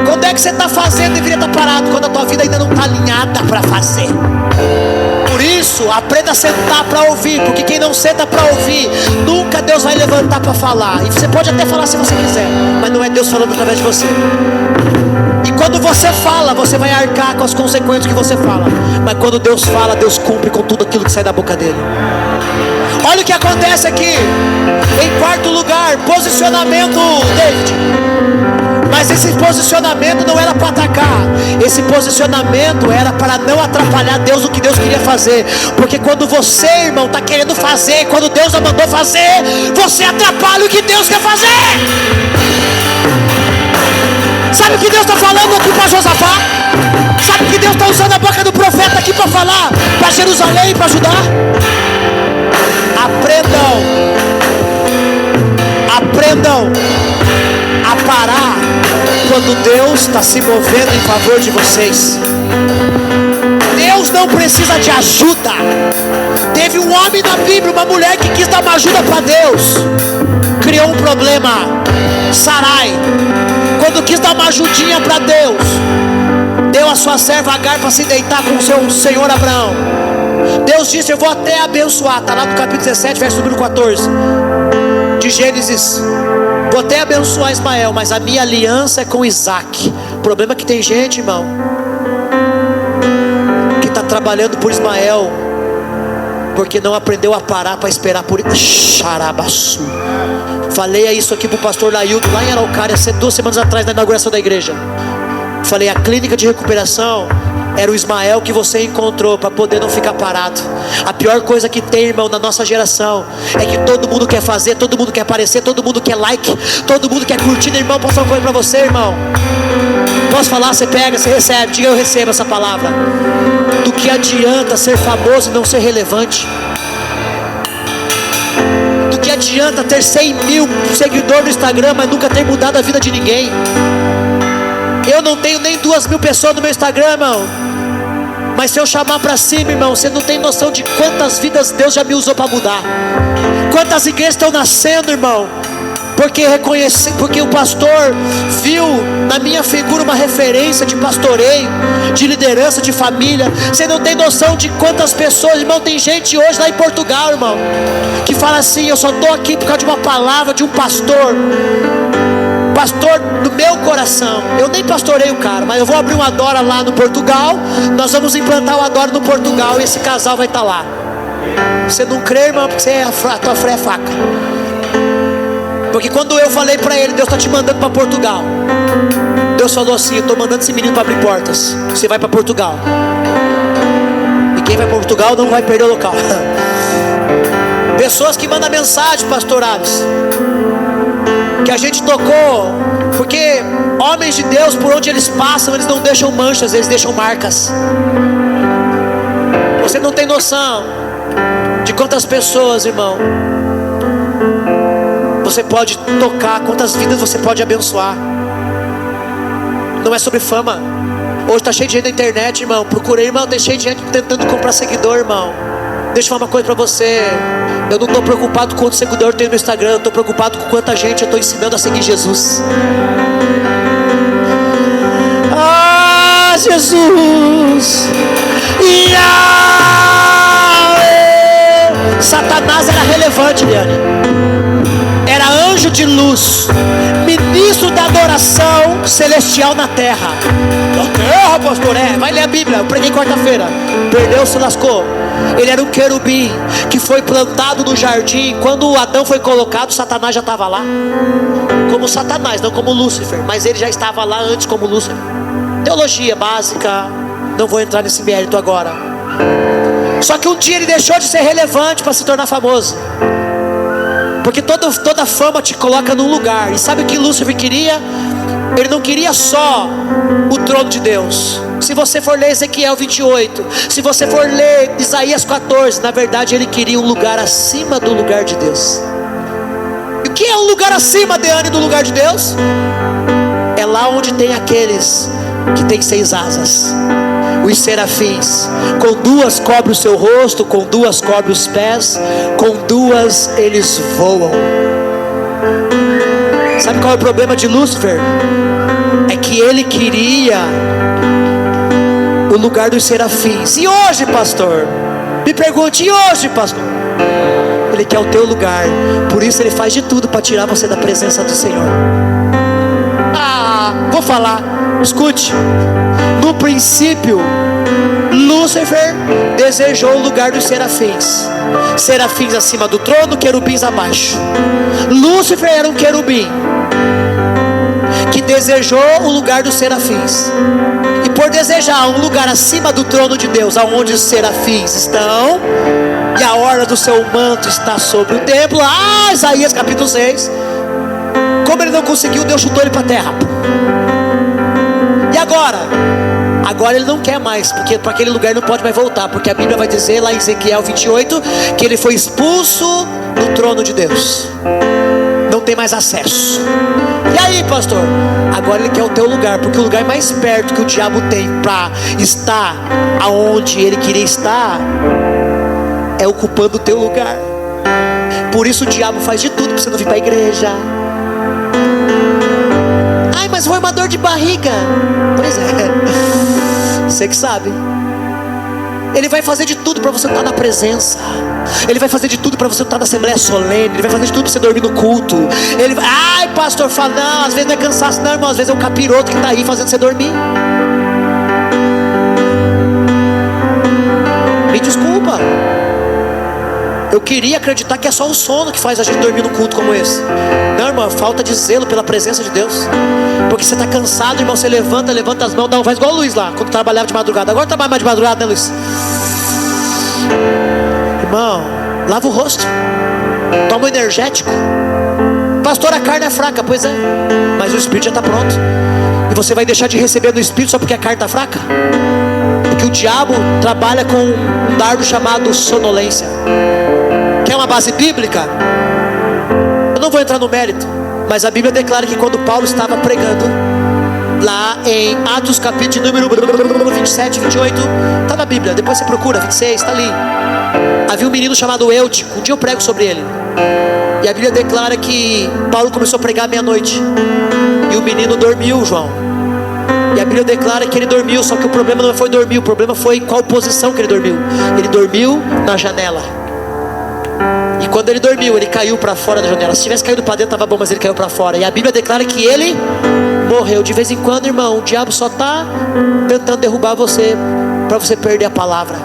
Quando é que você está fazendo, deveria estar parado? Quando a tua vida ainda não está alinhada para fazer. Por isso, aprenda a sentar para ouvir, porque quem não senta para ouvir, nunca Deus vai levantar para falar. E você pode até falar se você quiser, mas não é Deus falando através de você. E quando você fala, você vai arcar com as consequências que você fala. Mas quando Deus fala, Deus cumpre com tudo aquilo que sai da boca dele. Olha o que acontece aqui. Em quarto lugar, posicionamento, David. Mas esse posicionamento não era para atacar. Esse posicionamento era para não atrapalhar Deus no que Deus queria fazer. Porque quando você, irmão, está querendo fazer, quando Deus não mandou fazer, você atrapalha o que Deus quer fazer. Sabe o que Deus está falando aqui para Josafá? Sabe que Deus está usando a boca do profeta aqui para falar para Jerusalém, para ajudar? Aprendam a parar quando Deus está se movendo em favor de vocês. Deus não precisa de ajuda. Teve um homem na Bíblia, uma mulher que quis dar uma ajuda para Deus, criou um problema. Sarai, quando quis dar uma ajudinha para Deus, deu a sua serva Agar para se deitar com o seu senhor Abraão. Deus disse: eu vou até abençoar. Está lá no capítulo 17, verso número 14 de Gênesis. Vou até abençoar Ismael, mas a minha aliança é com Isaac. O problema é que tem gente, irmão, que está trabalhando por Ismael, porque não aprendeu a parar para esperar por Xarabaçu. Falei isso aqui para o pastor Lailton, lá em Araucária, 2 semanas atrás, na inauguração da igreja. Falei: a clínica de recuperação era o Ismael que você encontrou para poder não ficar parado. A pior coisa que tem, irmão, na nossa geração é que todo mundo quer fazer, todo mundo quer aparecer, todo mundo quer like, todo mundo quer curtir. Irmão, posso falar uma coisa para você, irmão? Posso falar? Você pega, você recebe. Diga: eu recebo essa palavra. Do que adianta ser famoso e não ser relevante? Do que adianta ter 100 mil seguidores no Instagram, mas nunca ter mudado a vida de ninguém. Eu não tenho nem 2.000 pessoas no meu Instagram, irmão. Mas se eu chamar para cima, irmão, você não tem noção de quantas vidas Deus já me usou para mudar. Quantas igrejas estão nascendo, irmão, porque o pastor viu na minha figura uma referência de pastoreio, de liderança, de família. Você não tem noção de quantas pessoas, irmão. Tem gente hoje lá em Portugal, irmão, que fala assim: eu só estou aqui por causa de uma palavra de um pastor do meu coração. Eu nem pastorei o cara, mas eu vou abrir um Adora lá no Portugal. Nós vamos implantar o Adora no Portugal e esse casal vai estar lá. Você não crê, irmão, porque a tua fé é faca. Porque quando eu falei para ele: Deus está te mandando para Portugal, Deus falou assim: eu estou mandando esse menino para abrir portas. Você vai para Portugal. E quem vai para Portugal não vai perder o local. Pessoas que mandam mensagem, pastor Aves, que a gente tocou, porque homens de Deus, por onde eles passam, eles não deixam manchas, eles deixam marcas. Você não tem noção de quantas pessoas, irmão, você pode tocar, quantas vidas você pode abençoar. Não é sobre fama. Hoje está cheio de gente na internet, irmão. Procurei, irmão, tem cheio de gente tentando comprar seguidor, irmão. Deixa eu falar uma coisa para você. Eu não estou preocupado com quanto seguidor eu tenho no Instagram. Eu estou preocupado com quanta gente eu estou ensinando a seguir Jesus. Ah, Jesus! Satanás era relevante, Liane. Era anjo de luz, ministro da adoração celestial na terra. Na terra, pastor, vai ler a Bíblia. Eu preguei quarta-feira. Perdeu, se lascou. Ele era um querubim que foi plantado no jardim. Quando Adão foi colocado, Satanás já estava lá. Como Satanás, não como Lúcifer, mas ele já estava lá antes como Lúcifer. Teologia básica, não vou entrar nesse mérito agora. Só que um dia ele deixou de ser relevante para se tornar famoso. Porque toda fama te coloca num lugar. E sabe o que Lúcifer queria? Ele não queria só o trono de Deus. Se você for ler Ezequiel 28, se você for ler Isaías 14, na verdade ele queria um lugar acima do lugar de Deus. E o que é um lugar acima, Deane, do lugar de Deus? É lá onde tem aqueles que têm 6 asas, os serafins. Com 2 cobre o seu rosto, com 2 cobre os pés, com 2 eles voam. Sabe qual é o problema de Lúcifer? É que ele queria o lugar dos serafins. E hoje, pastor? Me pergunte, e hoje, pastor? Ele quer o teu lugar. Por isso ele faz de tudo para tirar você da presença do Senhor. Vou falar, escute. No princípio, Lúcifer desejou o lugar dos serafins. Serafins acima do trono, querubins abaixo. Lúcifer era um querubim que desejou o lugar dos serafins. E por desejar um lugar acima do trono de Deus, aonde os serafins estão, e a orla do seu manto está sobre o templo. Isaías capítulo 6. Como ele não conseguiu, Deus chutou ele para a terra. E agora ele não quer mais, porque para aquele lugar não pode mais voltar, porque a Bíblia vai dizer lá em Ezequiel 28 que ele foi expulso do trono de Deus. Não tem mais acesso. E aí, pastor? Agora ele quer o teu lugar, porque o lugar mais perto que o diabo tem para estar aonde ele queria estar é ocupando o teu lugar. Por isso o diabo faz de tudo para você não vir para a igreja. Mas foi uma dor de barriga. Pois é, você que sabe. Ele vai fazer de tudo para você estar na presença. Ele vai fazer de tudo para você estar na assembleia solene. Ele vai fazer de tudo para você dormir no culto. Ele vai, pastor, fala, não, às vezes não é cansaço não, irmão. Às vezes é um capiroto que está aí fazendo você dormir. Me desculpa. Eu queria acreditar que é só o sono que faz a gente dormir num culto como esse. Não, irmão, falta de zelo pela presença de Deus. Porque você está cansado, irmão, você levanta as mãos, faz igual o Luiz lá, quando trabalhava de madrugada. Agora trabalha mais de madrugada, né, Luiz? Irmão, lava o rosto, toma um energético. Pastor, a carne é fraca. Pois é, mas o Espírito já está pronto. E você vai deixar de receber no Espírito só porque a carne está fraca? Porque o diabo trabalha com um dardo chamado sonolência. Quer uma base bíblica? não vou entrar no mérito, mas a Bíblia declara que quando Paulo estava pregando, lá em Atos capítulo número 27, 28, está na Bíblia, depois você procura, 26, está ali. Havia um menino chamado Eutico, um dia eu prego sobre ele. E a Bíblia declara que Paulo começou a pregar meia-noite, e o menino dormiu, João. E a Bíblia declara que ele dormiu, só que o problema não foi dormir, o problema foi qual posição que ele dormiu. Ele dormiu na janela. E quando ele dormiu, ele caiu para fora da janela. Se tivesse caído para dentro estava bom, mas ele caiu para fora. E a Bíblia declara que ele morreu. De vez em quando, irmão, o diabo só está tentando derrubar você, para você perder a palavra.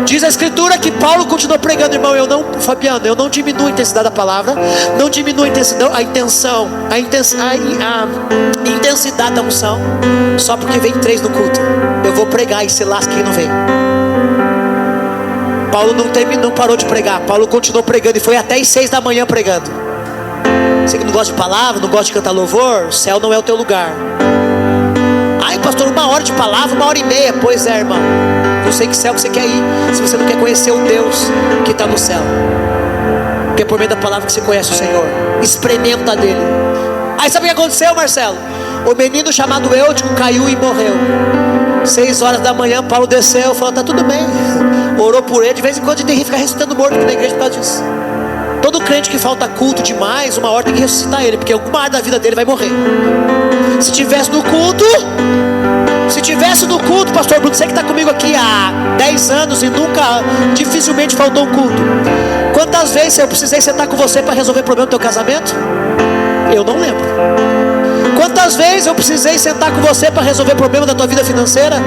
Diz a Escritura que Paulo continuou pregando, irmão. Fabiano, eu não diminuo a intensidade da palavra, não diminuo a intensidade da unção, só porque vem 3 no culto. Eu vou pregar e se lasca quem não vem. Paulo não parou de pregar. Paulo continuou pregando e foi até as 6 da manhã pregando. Você que não gosta de palavra, não gosta de cantar louvor, o céu não é o teu lugar. Ai, pastor, 1 hora de palavra, 1h30. Pois é, irmão, não sei que céu que você quer ir, se você não quer conhecer o Deus que está no céu. Porque é por meio da palavra que você conhece o Senhor. Experimenta dele. Aí sabe o que aconteceu, Marcelo? O menino chamado Eutico caiu e morreu. 6 horas da manhã, Paulo desceu e falou: tá tudo bem. Orou por ele. De vez em quando a gente tem que ficar ressuscitando morto aqui na igreja por causa disso. Todo crente que falta culto demais, uma hora tem que ressuscitar ele, porque alguma área da vida dele vai morrer. Se tivesse no culto, pastor Bruno, você que está comigo aqui há 10 anos e nunca, dificilmente faltou um culto. Quantas vezes eu precisei sentar com você para resolver o problema do teu casamento? Eu não lembro. Quantas vezes eu precisei sentar com você para resolver o problema da tua vida financeira?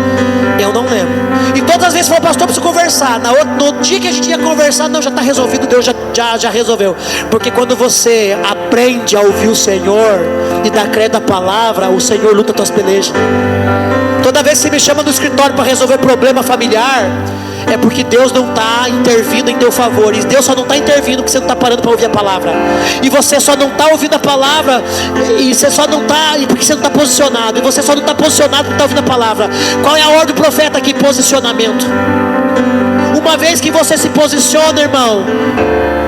Eu não lembro. E todas as vezes falou: pastor, preciso conversar. No dia que a gente ia conversar, não, já está resolvido, Deus já resolveu. Porque quando você aprende a ouvir o Senhor e dá crédito à palavra, o Senhor luta as tuas pelejas. Toda vez que você me chama no escritório para resolver problema familiar, é porque Deus não está intervindo em teu favor. E Deus só não está intervindo porque você não está parando para ouvir a palavra. E você só não está ouvindo a palavra, e você só não está, porque você não está posicionado. E você só não está posicionado porque está ouvindo a palavra. Qual é a ordem do profeta aqui? Posicionamento. Uma vez que você se posiciona, irmão,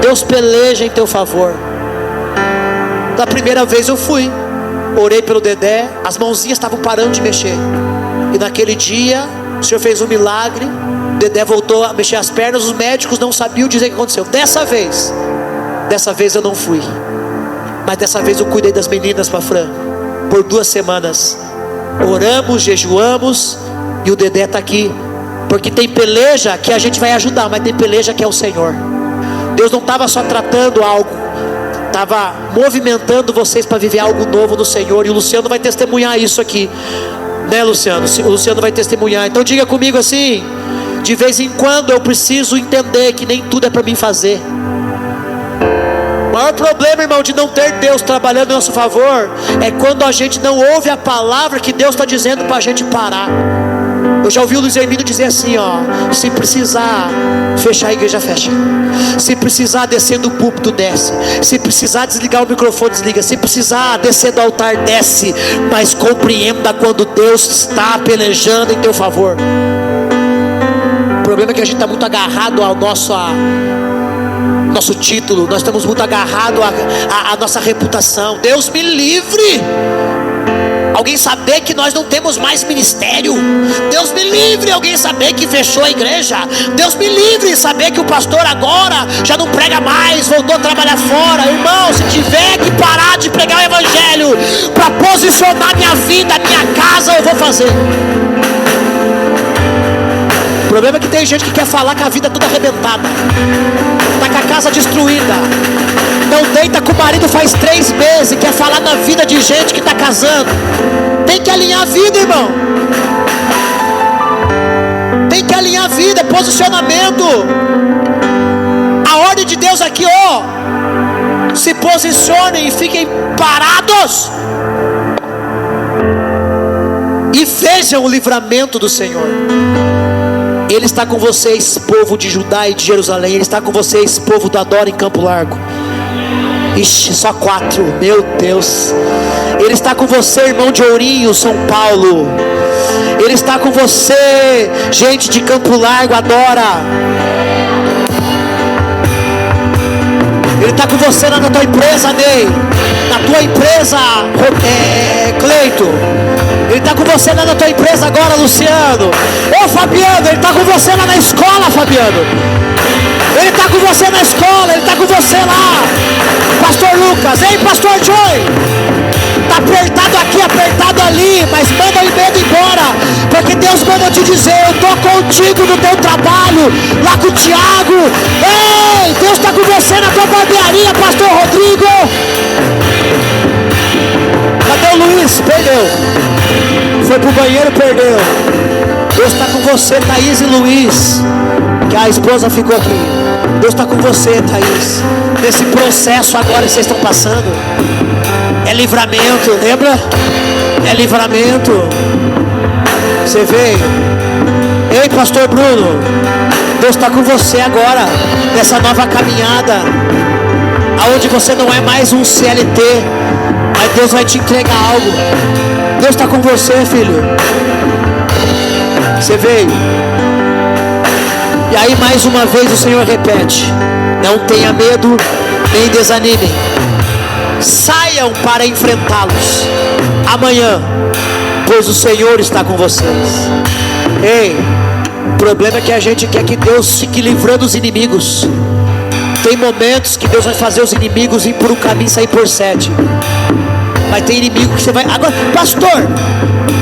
Deus peleja em teu favor. Da primeira vez eu fui, orei pelo Dedé, as mãozinhas estavam parando de mexer. E naquele dia o Senhor fez um milagre. Dedé voltou a mexer as pernas. Os médicos não sabiam dizer o que aconteceu. Dessa vez eu não fui, mas dessa vez eu cuidei das meninas para Fran por 2 semanas. Oramos, jejuamos, e o Dedé está aqui. Porque tem peleja que a gente vai ajudar, mas tem peleja que é o Senhor. Deus não estava só tratando algo, estava movimentando vocês para viver algo novo no Senhor. E o Luciano vai testemunhar isso aqui, né, Luciano? O Luciano vai testemunhar. Então diga comigo assim: de vez em quando eu preciso entender que nem tudo é para mim fazer. O maior problema, irmão, de não ter Deus trabalhando em nosso favor é quando a gente não ouve a palavra que Deus está dizendo para a gente parar. Eu já ouvi o Luiz Hermínio dizer assim, ó: se precisar fechar a igreja, fecha. Se precisar descer do púlpito, desce. Se precisar desligar o microfone, desliga. Se precisar descer do altar, desce. Mas compreenda quando Deus está pelejando em teu favor. O problema é que a gente está muito agarrado ao nosso título. Nós estamos muito agarrados à nossa reputação. Deus me livre alguém saber que nós não temos mais ministério. Deus me livre alguém saber que fechou a igreja. Deus me livre saber que o pastor agora já não prega mais, voltou a trabalhar fora. Irmão, se tiver que parar de pregar o evangelho para posicionar minha vida, minha casa, eu vou fazer. O problema é que tem gente que quer falar com a vida toda arrebentada, tá com a casa destruída, não deita com o marido faz 3 meses, quer falar na vida de gente que está casando. Tem que alinhar a vida, irmão. Tem que alinhar a vida, é posicionamento. A ordem de Deus aqui, ó: se posicionem e fiquem parados e vejam o livramento do Senhor. Ele está com vocês, povo de Judá e de Jerusalém. Ele está com vocês, povo do Adora em Campo Largo. Ixi, só 4, meu Deus. Ele está com você, irmão de Ourinho, São Paulo. Ele está com você, gente de Campo Largo, Adora. Ele está com você lá na tua empresa, Ney. Na tua empresa, Cleito. Ele está com você lá na tua empresa agora, Luciano. Ô Fabiano, ele está com você lá na escola, Fabiano. Ele está com você na escola, ele está com você lá. Pastor Lucas, ei, Pastor Joy. Está apertado aqui, apertado ali, mas manda o medo embora, porque Deus manda te dizer: eu estou contigo no teu trabalho, lá com o Tiago. Ei, Deus está com você na tua barbearia, Pastor Rodrigo. Cadê o Luiz? Perdeu. Foi pro banheiro, perdeu. Deus está com você, Thaís e Luiz, que a esposa ficou aqui. Deus está com você, Thaís, nesse processo agora que vocês estão passando. É livramento, lembra? É livramento. Você veio. Ei, Pastor Bruno, Deus está com você agora, nessa nova caminhada, aonde você não é mais um CLT, mas Deus vai te entregar algo. Deus está com você, filho. Você veio. E aí mais uma vez o Senhor repete: não tenha medo, nem desanime. Saiam para enfrentá-los amanhã, pois o Senhor está com vocês. Ei, o problema é que a gente quer que Deus fique livrando os inimigos. Tem momentos que Deus vai fazer os inimigos ir por um caminho e sair por 7. Mas tem inimigo que você vai... Agora, pastor,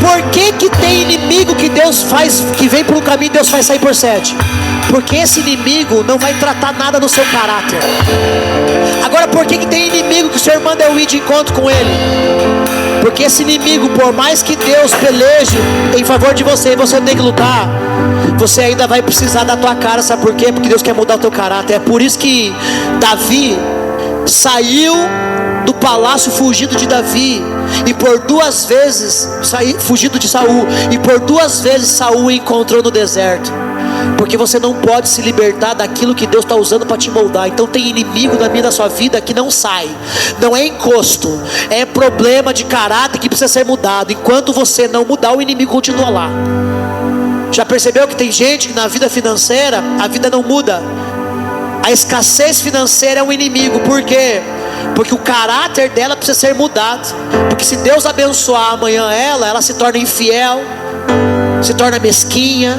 por que tem inimigo que Deus faz, que vem por um caminho e Deus faz sair por 7? Porque esse inimigo não vai tratar nada no seu caráter. Agora, por que tem inimigo que o Senhor manda eu ir de encontro com ele? Porque esse inimigo, por mais que Deus peleje em favor de você, você tem que lutar, você ainda vai precisar da tua cara. Sabe por quê? Porque Deus quer mudar o teu caráter. É por isso que Davi saiu do palácio fugido de Davi, e por 2 vezes fugido de Saul, e por 2 vezes Saul encontrou no deserto. Porque você não pode se libertar daquilo que Deus está usando para te moldar. Então tem inimigo na minha da sua vida que não sai. Não é encosto, é problema de caráter que precisa ser mudado. Enquanto você não mudar, o inimigo continua lá. Já percebeu que tem gente que na vida financeira a vida não muda? A escassez financeira é um inimigo. Por quê? Porque o caráter dela precisa ser mudado. Porque se Deus abençoar amanhã ela se torna infiel, se torna mesquinha,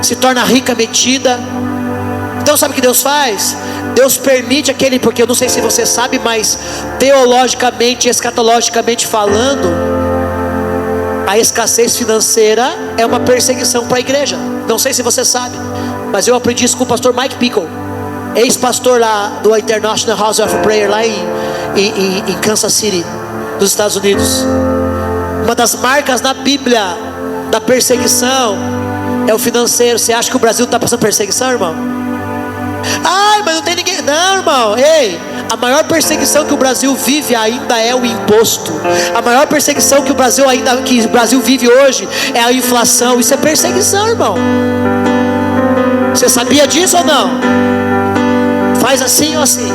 se torna rica metida. Então sabe o que Deus faz? Deus permite aquele, porque eu não sei se você sabe, mas teologicamente, escatologicamente falando, a escassez financeira é uma perseguição para a igreja. Não sei se você sabe, mas eu aprendi isso com o pastor Mike Pickle, ex-pastor lá do International House of Prayer, lá em Kansas City, dos Estados Unidos. Uma das marcas na Bíblia da perseguição é o financeiro. Você acha que o Brasil está passando perseguição, irmão? Ai, mas não tem ninguém. Não, irmão. Ei, a maior perseguição que o Brasil vive ainda é o imposto. A maior perseguição que o Brasil vive hoje é a inflação. Isso é perseguição, irmão. Você sabia disso ou não? Faz assim ou assim.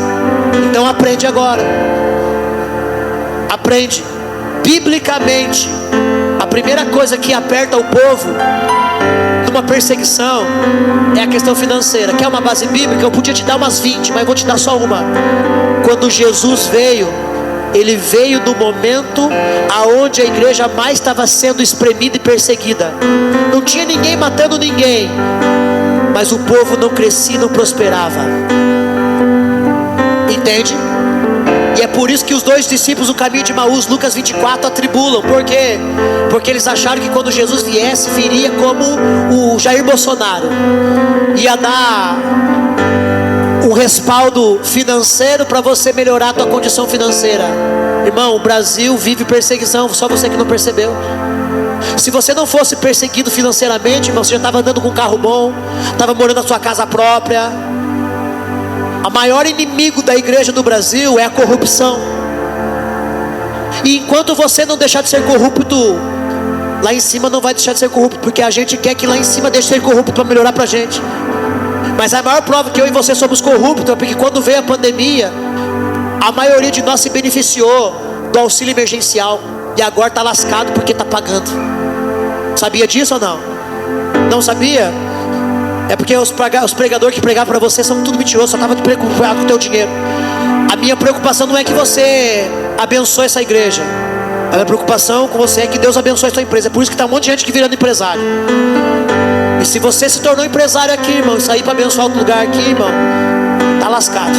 Então aprende agora. Aprende. Biblicamente, a primeira coisa que aperta o povo numa perseguição é a questão financeira. Quer uma base bíblica? Eu podia te dar umas 20, mas vou te dar só uma. Quando Jesus veio, ele veio no momento aonde a igreja mais estava sendo espremida e perseguida. Não tinha ninguém matando ninguém, mas o povo não crescia, não prosperava. Entende? E é por isso que os 2 discípulos no caminho de Emaús, Lucas 24, atribulam. Por quê? Porque eles acharam que quando Jesus viesse, viria como o Jair Bolsonaro, ia dar um respaldo financeiro para você melhorar a tua condição financeira. Irmão, o Brasil vive perseguição, só você que não percebeu. Se você não fosse perseguido financeiramente, irmão, você já estava andando com um carro bom, estava morando na sua casa própria. A maior inimigo da igreja do Brasil é a corrupção. E enquanto você não deixar de ser corrupto, lá em cima não vai deixar de ser corrupto, porque a gente quer que lá em cima deixe de ser corrupto para melhorar para a gente. Mas a maior prova que eu e você somos corruptos é porque quando veio a pandemia, a maioria de nós se beneficiou do auxílio emergencial e agora está lascado porque está pagando. Sabia disso ou não? Não sabia? É porque os pregadores que pregavam para você são tudo mentirosos, só estavam preocupados com o teu dinheiro. A minha preocupação não é que você abençoe essa igreja. A minha preocupação com você é que Deus abençoe a sua empresa. É por isso que está um monte de gente que virando empresário. E se você se tornou empresário aqui, irmão, e sair para abençoar outro lugar aqui, irmão, tá lascado.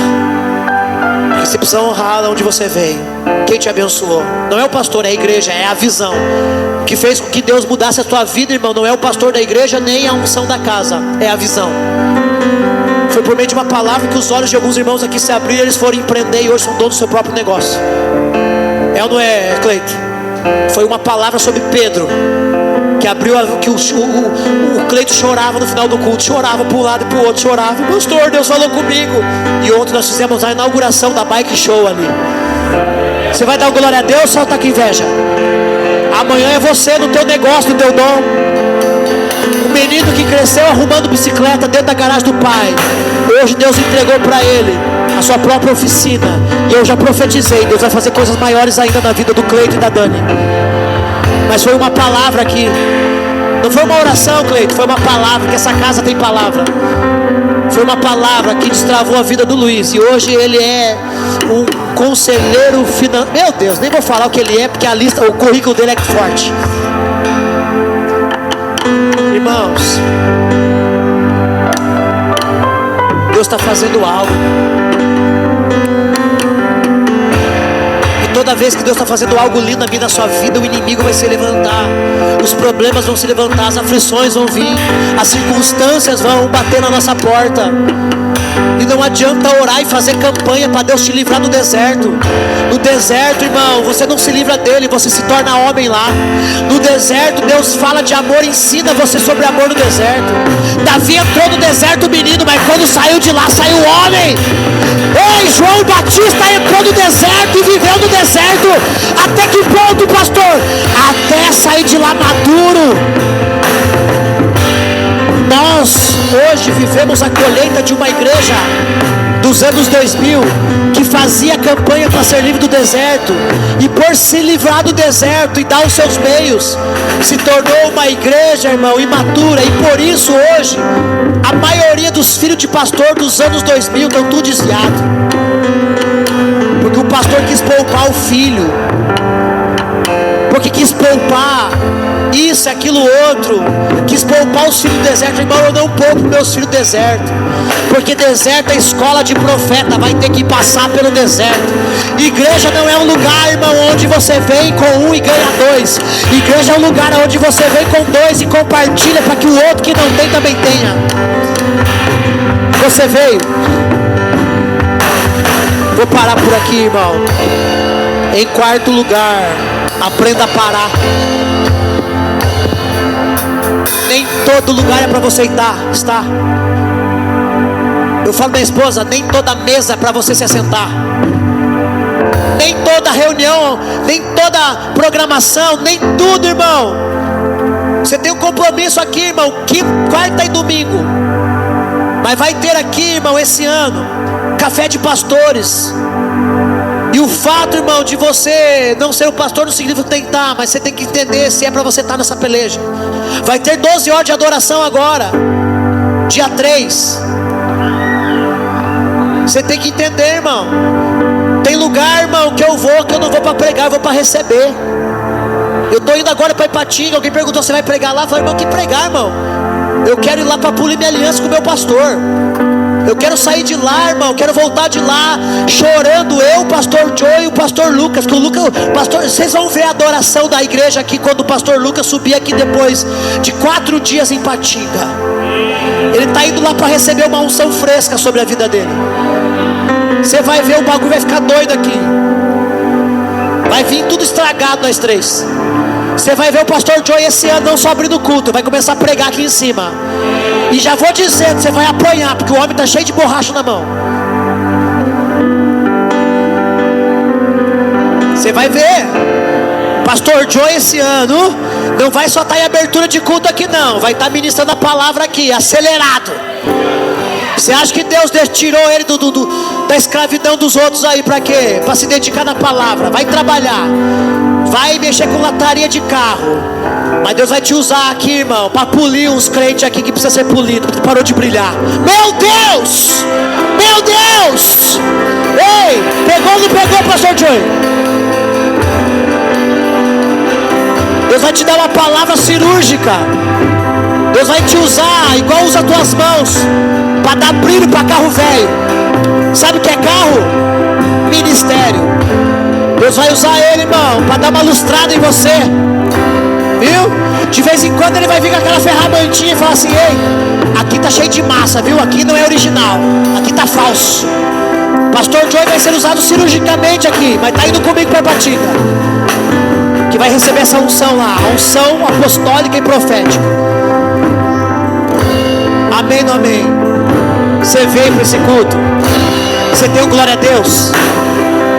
Porque você precisa honrar onde você veio. Quem te abençoou não é o pastor, é a igreja, é a visão. O que fez com que Deus mudasse a tua vida, irmão, não é o pastor da igreja, nem a unção da casa, é a visão. Foi por meio de uma palavra que os olhos de alguns irmãos aqui se abriram e eles foram empreender e hoje são donos do seu próprio negócio. É ou não é, Cleito? Foi uma palavra sobre Pedro que abriu, que o Cleito chorava no final do culto, chorava para um lado e para o outro, chorava, pastor, Deus falou comigo. E ontem nós fizemos a inauguração da Bike Show ali. Você vai dar glória a Deus ou só tá com inveja? Amanhã é você no teu negócio, no teu dom. O menino que cresceu arrumando bicicleta dentro da garagem do pai, hoje Deus entregou para ele a sua própria oficina. E eu já profetizei, Deus vai fazer coisas maiores ainda na vida do Cleito e da Dani. Mas foi uma palavra aqui. Não foi uma oração, Cleito, foi uma palavra, que essa casa tem palavra. Foi uma palavra que destravou a vida do Luiz. E hoje ele é um conselheiro financeiro. Meu Deus, nem vou falar o que ele é, porque o currículo dele é forte. Irmãos, Deus está fazendo algo. E toda vez que Deus está fazendo algo lindo na vida, na sua vida, o inimigo vai se levantar, os problemas vão se levantar, as aflições vão vir, as circunstâncias vão bater na nossa porta. E não adianta orar e fazer campanha para Deus te livrar do deserto. No deserto, irmão, você não se livra dele, você se torna homem lá. No deserto, Deus fala de amor, ensina você sobre amor no deserto. Davi entrou no deserto, menino, mas quando saiu de lá, saiu homem. Ei, João Batista entrou no deserto e viveu no deserto. Até que ponto, pastor? Até sair de lá maduro. Nós hoje vivemos a colheita de uma igreja dos anos 2000 que fazia campanha para ser livre do deserto, e por se livrar do deserto e dar os seus meios, se tornou uma igreja, irmão, imatura. E por isso hoje a maioria dos filhos de pastor dos anos 2000 estão tudo desviados, porque o pastor quis poupar o filho, porque quis poupar isso, aquilo, outro, quis poupar os filhos do deserto. Irmão, eu não poupo meus filhos do deserto, porque deserto é escola de profeta, vai ter que passar pelo deserto. Igreja não é um lugar, irmão, onde você vem com um e ganha dois. Igreja é um lugar onde você vem com dois e compartilha para que o outro que não tem também tenha. Você veio. Vou parar por aqui, irmão. Em quarto lugar, aprenda a parar. Nem todo lugar é para você estar. Eu falo pra minha esposa, nem toda mesa é para você se assentar. Nem toda reunião, nem toda programação, nem tudo, irmão. Você tem um compromisso aqui, irmão, quarta e domingo. Mas vai ter aqui, irmão, esse ano, café de pastores. E o fato, irmão, de você não ser o pastor não significa tentar, mas você tem que entender se é para você estar nessa peleja. Vai ter 12 horas de adoração agora, dia 3. Você tem que entender, irmão. Tem lugar, irmão, que eu não vou para pregar, eu vou para receber. Eu estou indo agora para Ipatinga. Alguém perguntou se vai pregar lá. Eu falei, irmão, que pregar, irmão? Eu quero ir lá para polir minha aliança com o meu pastor. Eu quero sair de lá, irmão, quero voltar de lá chorando, eu, o pastor Joe e o pastor Lucas. Que o Lucas, pastor, vocês vão ver a adoração da igreja aqui quando o pastor Lucas subir aqui depois de 4 dias em Ipatinga. Ele está indo lá para receber uma unção fresca sobre a vida dele. Você vai ver, o bagulho vai ficar doido aqui. Vai vir tudo estragado nós três. Você vai ver o pastor Joe esse ano não só abrindo culto, vai começar a pregar aqui em cima. E já vou dizendo, você vai apanhar, porque o homem está cheio de borracha na mão. Você vai ver. Pastor Joe esse ano não vai só estar em abertura de culto aqui não, vai estar ministrando a palavra aqui, acelerado. Você acha que Deus tirou ele da escravidão dos outros aí para quê? Para se dedicar na palavra. Vai trabalhar, vai mexer com lataria de carro, mas Deus vai te usar aqui, irmão, para polir uns crentes aqui que precisa ser polido, porque parou de brilhar. Meu Deus! Meu Deus! Ei, pegou ou não pegou, pastor Joey? Deus vai te dar uma palavra cirúrgica. Deus vai te usar igual usa as tuas mãos para dar brilho para carro velho. Sabe o que é carro? Ministério. Deus vai usar ele, irmão, para dar uma lustrada em você. Viu? De vez em quando ele vai vir com aquela ferramentinha e falar assim: ei, aqui tá cheio de massa, viu? Aqui não é original, aqui tá falso. Pastor Joey vai ser usado cirurgicamente aqui, mas tá indo comigo para Batinga, que vai receber essa unção lá, a unção apostólica e profética. Amém, não amém? Você veio para esse culto, você tem um glória a Deus,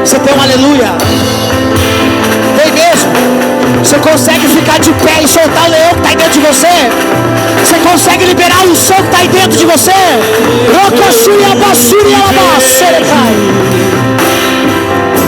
você tem um aleluia. Vem mesmo. Você consegue ficar de pé e soltar o leão que está aí dentro de você? Você consegue liberar o som que está aí dentro de você? Rocochia